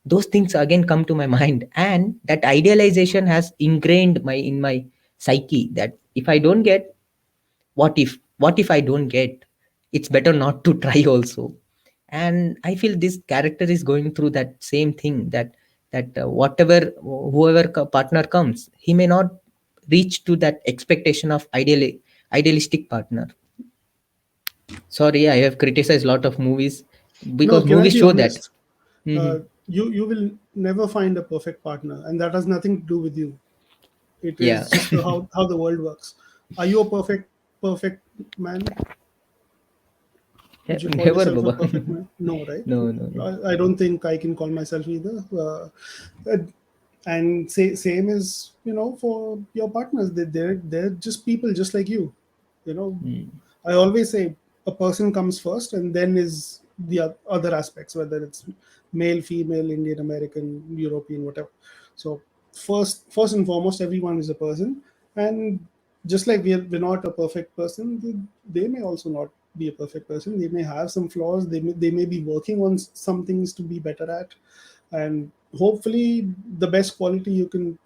those things again come to my mind, and that idealization has ingrained in my psyche, that if I don't get, what if I don't get, it's better not to try also. And I feel this character is going through that same thing, that whoever partner comes, he may not reach to that expectation of idealistic partner. Sorry, I have criticized a lot of movies,
No,
because
can I
movies
be
show that.
honest?
Mhm.
You will never find a perfect partner, and that has nothing to do with you. It
Yeah.
is just how the world works. Are you a perfect man? Would you call
Never,
yourself a
Baba.
perfect man? No, right?
No, no, no.
I don't think I can call myself either. And same is, for your partners. They're just people just like you. You know,
Mm.
I always say a person comes first, and then is the other aspects, whether it's male, female, Indian, American, European, whatever. So first and foremost, everyone is a person, and just like we're not a perfect person, they may also not be a perfect person. They may have some flaws. They may be working on some things to be better at, and hopefully the best quality you can,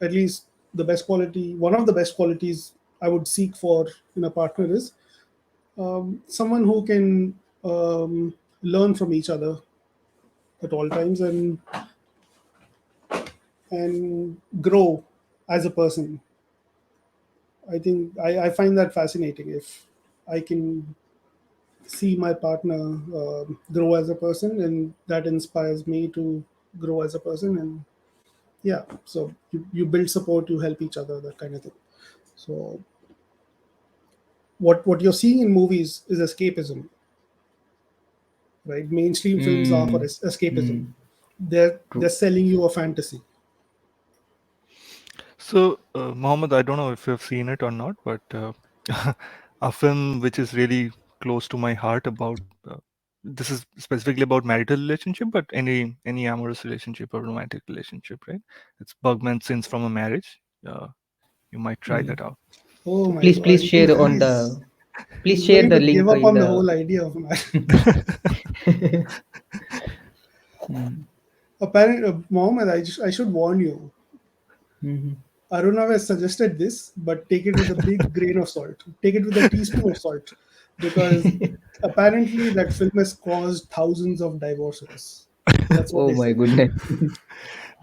at least the best quality, one of the best qualities I would seek for in a partner is someone who can learn from each other at all times, and grow as a person. I think I find that fascinating. If I can see my partner grow as a person, and that inspires me to grow as a person. And yeah, so you build support, you help each other, that kind of thing. So what you're seeing in movies is escapism, right? Mainstream films are for
Mm.
escapism.
Mm.
They're
True.
selling you a fantasy.
So, Mohammed, I don't know if you've seen it or not, but a film which is really close to my heart about this is specifically about marital relationship, but any amorous relationship or romantic relationship, right? It's Bugman Sins from a Marriage. You might try
Mm.
that out.
Oh my
Please
god,
share on
he's
the, please
he's
share
willing
the
to give
link
up
in
on the
the.
whole idea of marriage.
Mm.
Apparently, Mohammed, I should warn you.
Mhm.
Aroonav has suggested this, but take it with a big grain of salt. Take it with a teaspoon of salt, because apparently that film has caused thousands of divorces. That's what
Oh
they
my
say.
goodness.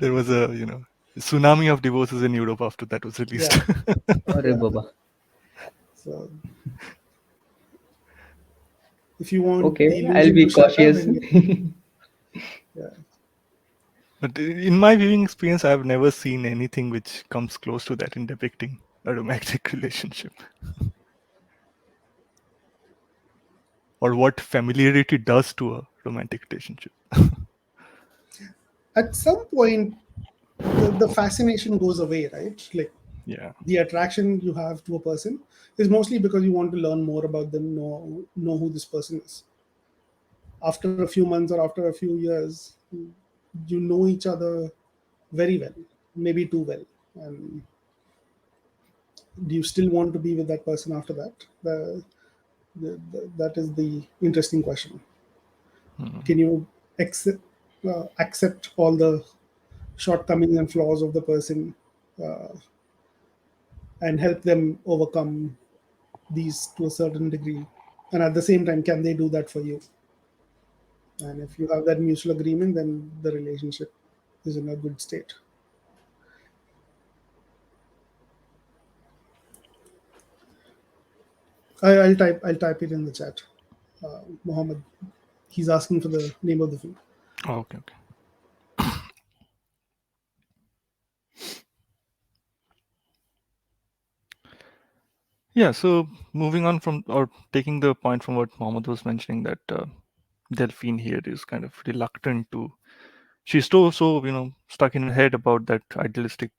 There was a tsunami of divorces in Europe after that was released.
Yeah,
Sorry,
yeah.
Baba.
So if you want
Okay,
the
I'll
illusion
be
to shatter,
cautious.
then yeah.
But in my viewing experience, I've never seen anything which comes close to that in depicting a romantic relationship, or what familiarity does to a romantic relationship.
At some point, the fascination goes away, right? Like
Yeah.
the attraction you have to a person is mostly because you want to learn more about them, know who this person is. After a few months or after a few years, you know each other very well, maybe too well. And do you still want to be with that person after that? That is the interesting question.
Hmm.
Can you accept? accept all the shortcomings and flaws of the person, uh, and help them overcome these to a certain degree. And at the same time, can they do that for you? And if you have that mutual agreement, then the relationship is in a good state. I'll type it in the chat. Mohammed, he's asking for the name of the film.
Oh, okay, okay. Yeah, so moving on from, or taking the point from what Mohammed was mentioning, that Delphine here is kind of reluctant to. She's so stuck in her head about that idealistic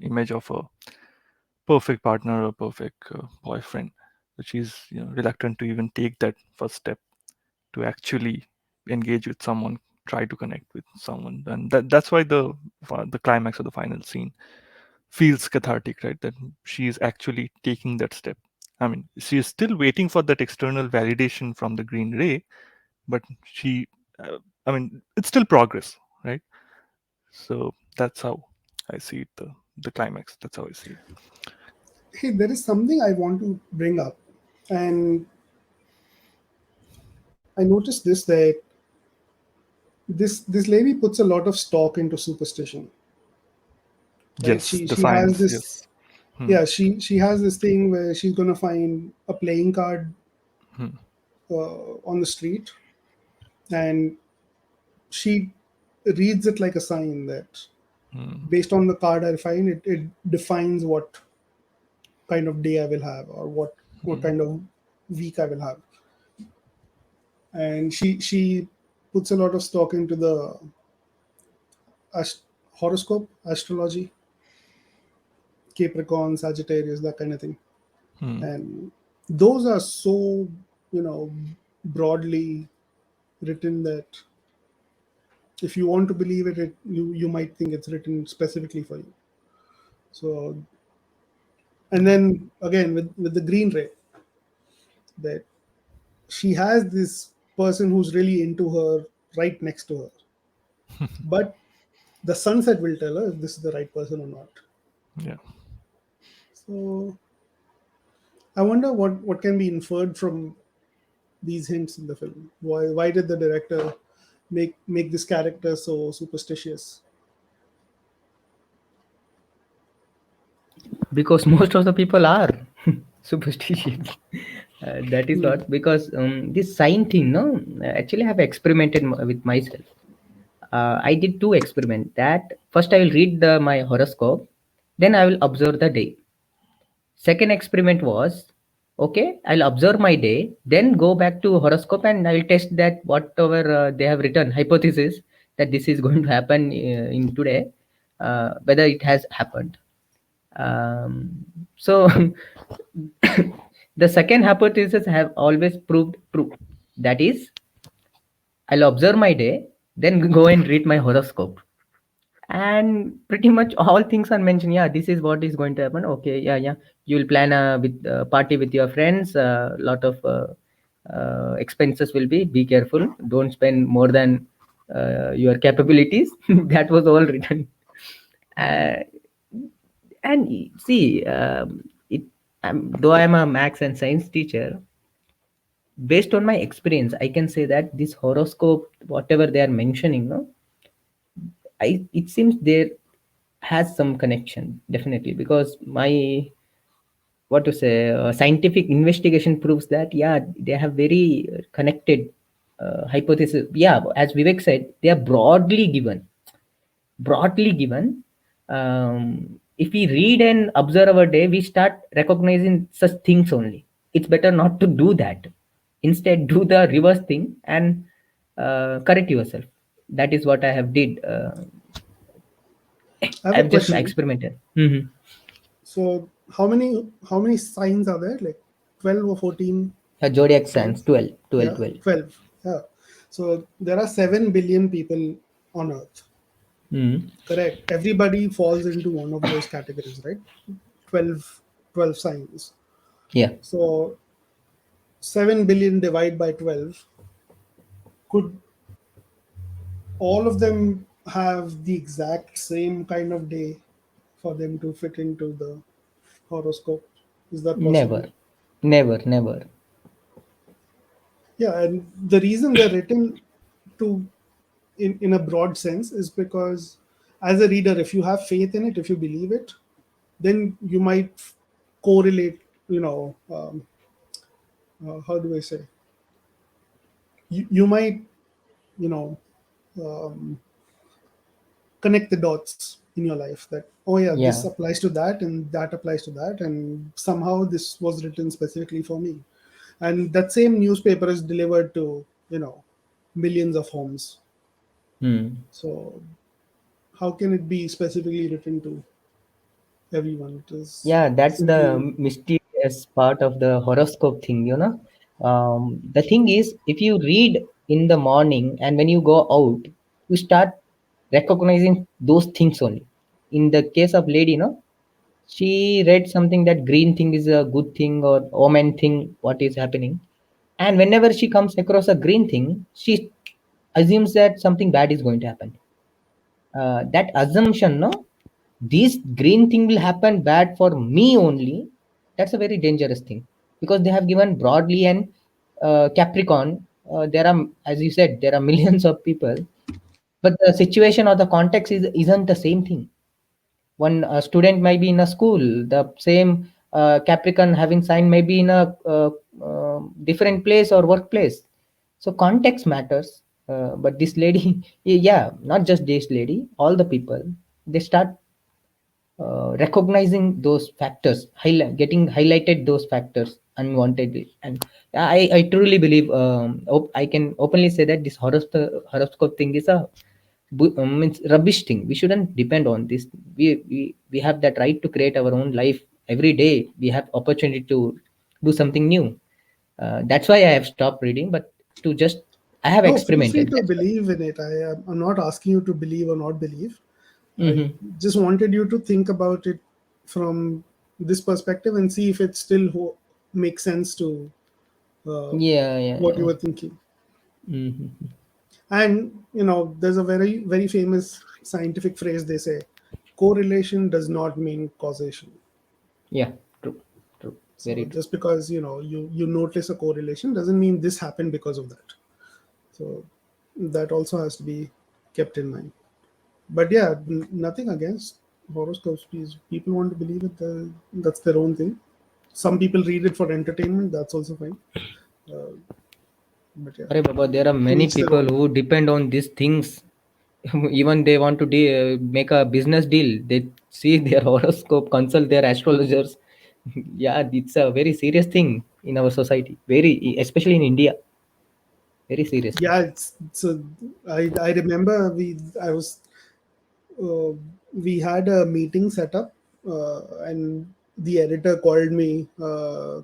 image of a perfect partner or perfect boyfriend, that she's reluctant to even take that first step to actually engage with someone, try to connect with someone, and that's why the climax of the final scene feels cathartic, right? That she is actually taking that step. I mean, she is still waiting for that external validation from the green ray, but she, I mean, it's still progress, right? So that's how I see it. The climax. That's how I see it.
Hey, there is something I want to bring up, and I noticed this, that this lady puts a lot of stock into superstition, right?
Yes,
She
the
she has
science.
this,
Yes. Hmm.
yeah, she has this thing where she's gonna find a playing card
Hmm.
on the street, and she reads it like a sign that
Hmm.
based on the card I find, it defines what kind of day I will have, or what
Hmm.
kind of week I will have. And she puts a lot of stock into the ast- horoscope, astrology, Capricorn, Sagittarius, that kind of thing.
Hmm.
And those are so, you know, broadly written that if you want to believe it, you might think it's written specifically for you. So, and then again with the green ray, that she has this person who's really into her right next to her, but the sunset will tell her if this is the right person or not.
Yeah.
So I wonder what can be inferred from these hints in the film. Why did the director make this character so superstitious?
Because most of the people are superstitious. That is
Hmm.
what, because this sign thing, no, actually I have experimented with myself. I did two experiments. That first I will read my horoscope, then I will observe the day. Second experiment was, okay, I'll observe my day, then go back to horoscope and I will test that whatever they have written, hypothesis that this is going to happen in today, whether it has happened. So the second hypothesis have always proved true. That is, I'll observe my day, then go and read my horoscope, and pretty much all things are mentioned. Yeah, this is what is going to happen. Okay, yeah, yeah, you will plan a with party with your friends. A lot of expenses will be careful, don't spend more than your capabilities. That was all written. uh, and see, it though I'm a max and science teacher, based on my experience I can say that this horoscope, whatever they are mentioning, no, it seems there has some connection, definitely, because my, what to say, scientific investigation proves that, yeah, they have very connected hypothesis. Yeah, as Vivek said, they are broadly given. If we read and observe our day, we start recognizing such things only. It's better not to do that. Instead, do the reverse thing and correct yourself. That is what I have did.
I have a
I've just
question.
experimented. Mhm.
So how many signs are there? Like 12 or 14
Zodiac signs,
signs?
12, 12,
Yeah,
12.
12. Yeah. So there are 7 billion people on Earth.
Mm.
Correct. Everybody falls into one of those categories, right? 12, 12 signs.
Yeah.
So 7 billion divided by 12 could all of them have the exact same kind of day for them to fit into the horoscope? Is that possible?
Never, never, never.
Yeah, and the reason they're written to in a broad sense is because as a reader, if you have faith in it, if you believe it, then you might correlate, how do I say? You might, you know, um, connect the dots in your life that, oh yeah, this
Yeah,
applies to that and that applies to that, and somehow this was written specifically for me. And that same newspaper is delivered to, millions of homes.
hmm.
So how can it be specifically written to everyone? It is
Yeah, that's the
simply,
mysterious part of the horoscope thing. The thing is, if you read in the morning and when you go out, you start recognizing those things only. In the case of lady, she read something that green thing is a good thing or omen thing, what is happening. And whenever she comes across a green thing, she assumes that something bad is going to happen. That assumption, no, this green thing will happen bad for me only. That's a very dangerous thing because they have given broadly and Capricorn. There are, as you said, there are millions of people, but the situation or the context isn't the same thing. One student might be in a school, the same Capricorn having sign may be in a different place or workplace. So context matters. But this lady, yeah, not just this lady, all the people, they start recognizing those factors, getting highlighted those factors unwantedly. And I truly believe, I can openly say that this horoscope thing is a means rubbish thing. We shouldn't depend on this. We have that right to create our own life every day. We have opportunity to do something new. That's why I have stopped reading, but to just I have
no, feel free
experimented.
to
That's why.
believe in it. I'm not asking you to believe or not believe. I
Hmm.
just wanted you to think about it from this perspective and see if it still makes sense to uh,
Yeah, yeah,
what you
yeah.
were thinking.
Hmm.
And there's a very very famous scientific phrase they say: correlation does not mean causation.
Yeah, true, true,
So
very true.
just because you notice a correlation doesn't mean this happened because of that. So that also has to be kept in mind. But yeah, nothing against horoscopes. Please, people want to believe it. That's their own thing. Some people read it for entertainment. That's also fine. Uh, but yeah,
Arey Baba, there are
to
many
each their
people
own.
who depend on these things. Even they want to make a business deal. They see their horoscope, consult their astrologers. Yeah, it's a very serious thing in our society. Very, especially in India, very serious thing.
Yeah, it's a, I remember I was uh, we had a meeting set up, and the editor called me.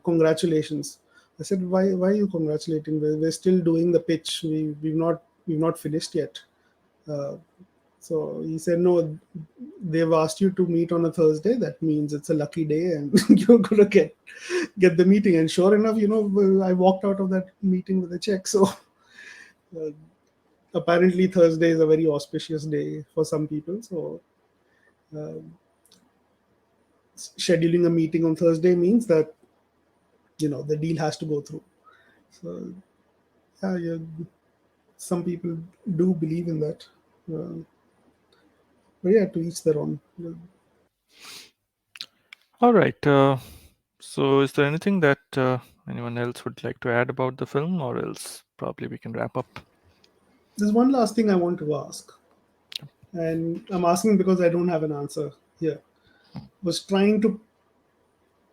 Congratulations. I said, why are you congratulating? We're still doing the pitch. We've not finished yet. Uh, so he said, no, they've asked you to meet on a Thursday. That means it's a lucky day, and you're gonna get the meeting. And sure enough, I walked out of that meeting with a check. So uh, apparently Thursday is a very auspicious day for some people. So uh, scheduling a meeting on Thursday means that the deal has to go through. So yeah, yeah, some people do believe in that. Uh, but yeah, to each their own.
All right. So, is there anything that anyone else would like to add about the film, or else probably we can wrap up?
There's one last thing I want to ask, and I'm asking because I don't have an answer here. Was trying to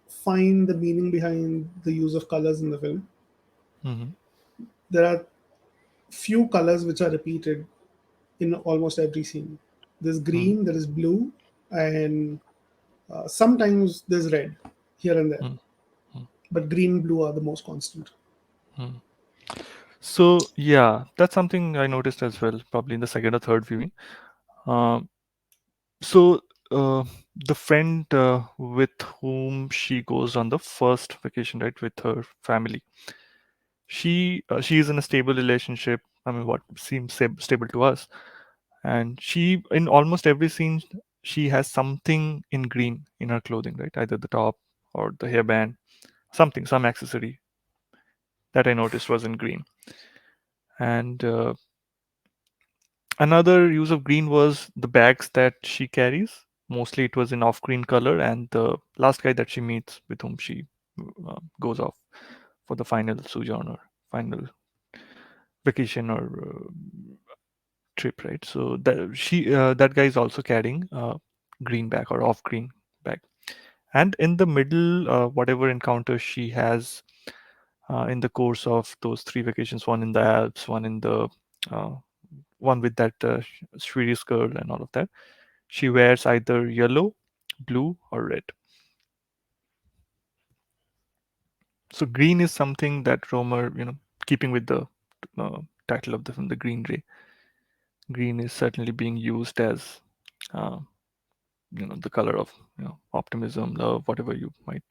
find the meaning behind the use of colors in the film.
Hmm.
There are few colors which are repeated in almost every scene. There's
Hmm.
green, there is blue, and sometimes there's red here and there.
Hmm.
But green and blue are the most constant.
Hmm. So, yeah, that's something I noticed as well, probably in the second or third viewing. Um, so, the friend with whom she goes on the first vacation, right, with her family, she is in a stable relationship. I mean, what seems stable to us. And she, in almost every scene, she has something in green in her clothing, right? Either the top or the hairband, something, some accessory that I noticed was in green. And another use of green was the bags that she carries. Mostly it was in off green color, and the last guy that she meets, with whom she goes off for the final sojourn or final vacation or trip, right? So that guy is also carrying a green bag or off green bag. And in the middle, whatever encounter she has in the course of those three vacations, one in the Alps, one in the uh, one with that Swedish girl and all of that, she wears either yellow, blue, or red. So green is something that Romer, keeping with the title of the film, The Green Ray, green is certainly being used as uh, the color of optimism, love, whatever you might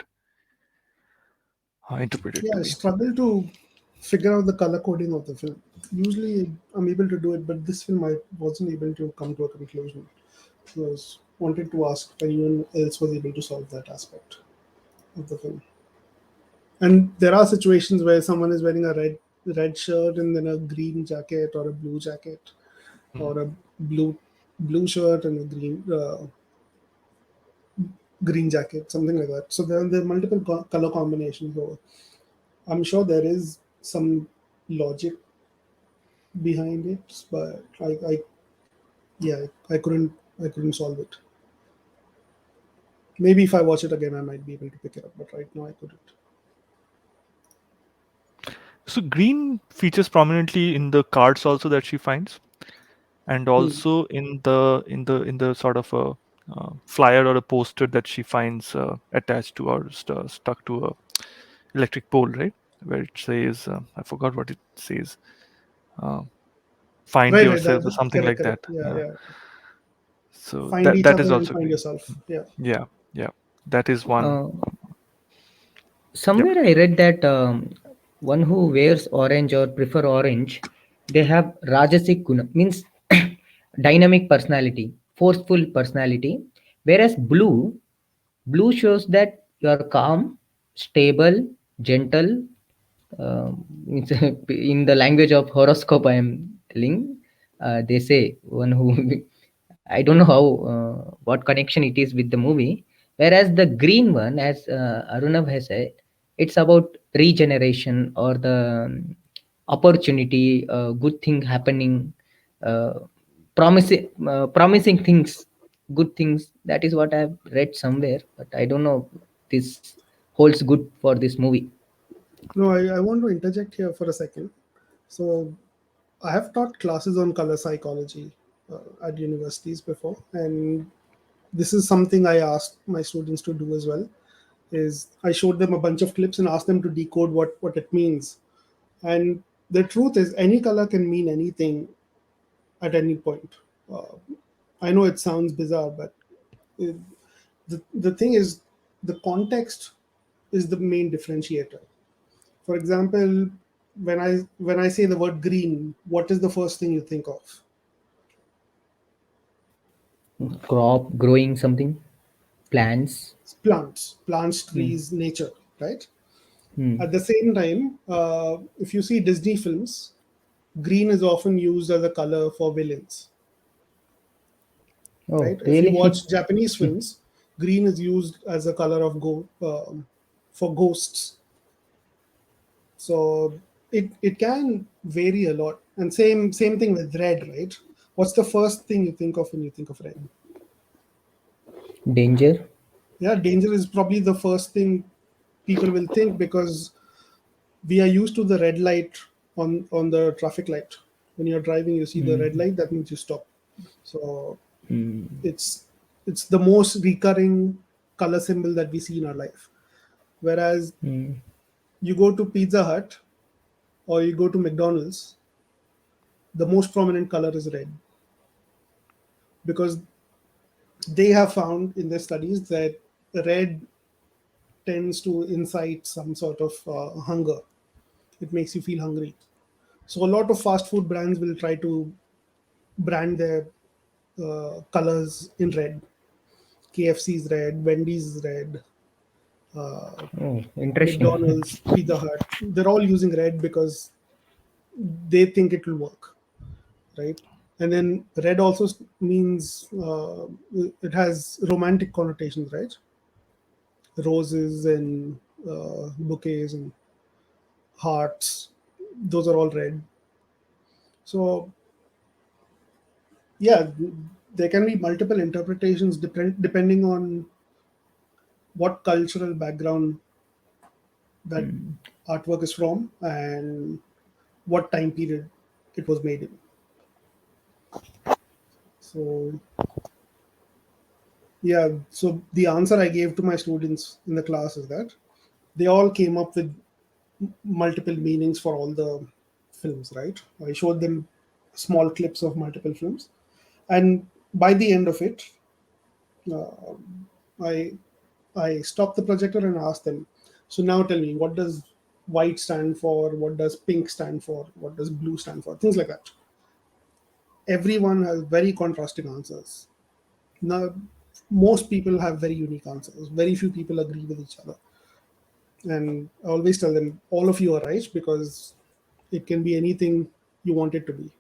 interpret it
Yeah,
to
I
be.
struggle to figure out the color coding of the film. Usually, I'm able to do it, but this film I wasn't able to come to a conclusion. So I was wanted to ask if anyone else was able to solve that aspect of the film. And there are situations where someone is wearing a red shirt and then a green jacket or a blue jacket,
Mhm.
or a blue blue shirt and a green jacket, something like that. So there are multiple color combinations. So I'm sure there is some logic behind it, but yeah, I couldn't solve it. Maybe if I watch it again, I might be able to pick it up, but right now I couldn't.
So green features prominently in the cards also that she finds, and
Hmm.
also in the sort of a flyer or a poster that she finds attached to or stuck to a electric pole, right? Where it says, I forgot what it says, uh, find
Right,
yourself or something
correct,
like that.
correct. Yeah,
Yeah.
yeah.
So
Find
that
each
that is
other and
also
find
green.
yourself. Yeah.
Yeah, yeah. That is one.
Uh,
Yep.
Somewhere I read that one who wears orange or prefer orange, they have Rajasic guna, means dynamic personality, forceful personality. Whereas blue shows that you are calm, stable, gentle. It's in the language of horoscope, I am telling. They say one who I don't know how what connection it is with the movie. Whereas the green one, as Arunav has said, it's about regeneration or the opportunity, good thing happening, uh, promising things, good things. That is what I've read somewhere, but I don't know this holds good for this movie.
No, I want to interject here for a second. So I have taught classes on color psychology at universities before, and this is something I asked my students to do as well. Is I showed them a bunch of clips and asked them to decode what it means. And the truth is, any color can mean anything at any point. Uh, I know it sounds bizarre, but it, the thing is, the context is the main differentiator. For example, when I say the word green, what is the first thing you think of?
Crop growing something, plants.
Plants,
Hmm.
trees, nature, right?
Hmm.
At the same time, if you see Disney films, green is often used as a color for villains,
Oh,
right? If you
really?
watch Japanese films, green is used as a color of for ghosts. So it can vary a lot. And same thing with red, right? What's the first thing you think of when you think of red?
Danger.
Yeah, danger is probably the first thing people will think, because we are used to the red light on the traffic light. When you're driving, you see the red
Hmm.
light, that means you stop. So
Hmm.
it's the most recurring color symbol that we see in our life. Whereas
Hmm.
you go to Pizza Hut or you go to McDonald's, the most prominent color is red, because they have found in their studies that red tends to incite some sort of hunger. It makes you feel hungry. So a lot of fast food brands will try to brand their colors in red. KFC is red, Wendy's is red, uh,
Oh, interesting.
McDonald's, Pizza Hut. They're all using red because they think it will work, right? And then red also means it has romantic connotations, right? Roses and bouquets and hearts, those are all red. So yeah, there can be multiple interpretations depending on what cultural background that artwork is from and what time period it was made in. So yeah, so the answer I gave to my students in the class is that they all came up with multiple meanings for all the films, right? I showed them small clips of multiple films, and by the end of it, uh, I I stopped the projector and asked them, so now tell me, what does white stand for? What does pink stand for? What does blue stand for? Things like that. Everyone has very contrasting answers. Now, most people have very unique answers. Very few people agree with each other. And I always tell them, all of you are right because it can be anything you want it to be.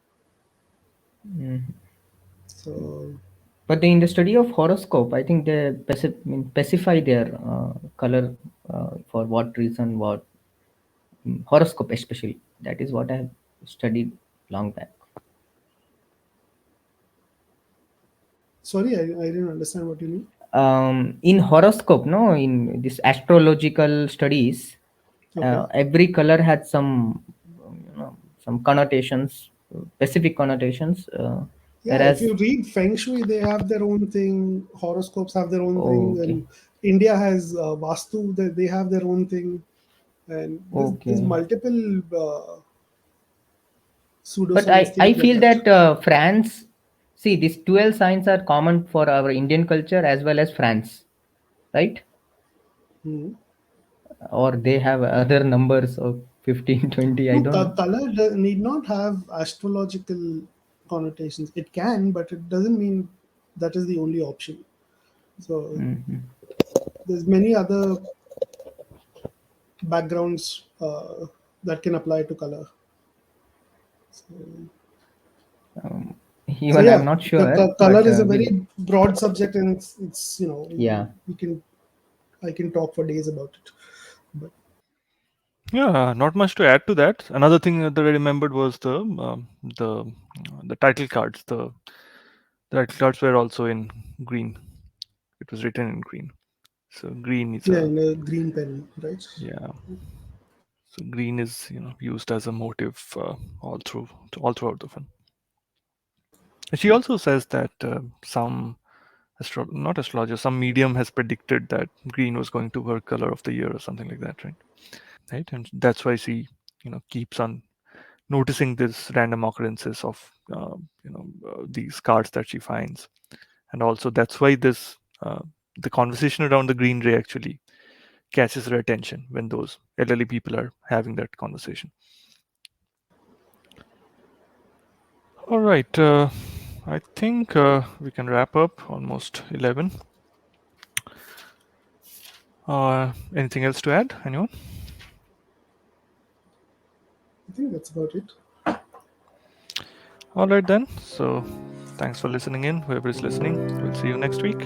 Mm.
So,
But in the study of horoscope, I think they specify their color for what reason, what horoscope especially. That is what I have studied long back.
sorry, I didn't understand what you mean.
In horoscope, no, in this astrological studies,
Okay.
every color had some, some connotations, specific connotations.
Yeah, if
Whereas,
you read Feng Shui, they have their own thing. Horoscopes have their own
oh,
thing,
okay,
and India has Vastu. They have their own thing, and there's
okay.
multiple
But
pseudoscience
I
things like
feel
that.
that France, see, these 12 signs are common for our Indian culture as well as France, right?
Hmm.
Or they have other numbers of 15, 20, I
No,
don't know.
color need not have astrological connotations. It can, but it doesn't mean that is the only option. So there's many other backgrounds that can apply to color. So, so
Even I'm
yeah,
not
the
sure,
color
but
is a
we'll,
very broad subject, and it's
yeah.
we can I can talk for days about it. But
Yeah, not much to add to that. Another thing that I remembered was the title cards. The title cards were also in green. It was written in green. So green is
yeah,
a
in a green pen, right?
yeah. So green is used as a motive all throughout the film. She also says that not astrologer, some medium has predicted that green was going to her color of the year or something like that, right? Right, and that's why she keeps on noticing these random occurrences of these cards that she finds, and also that's why this the conversation around the green ray actually catches her attention when those elderly people are having that conversation. All right, I think we can wrap up. Almost 11. Anything else to add? Anyone?
I think that's about it.
All right then. So thanks for listening in. Whoever is listening, we'll see you next week.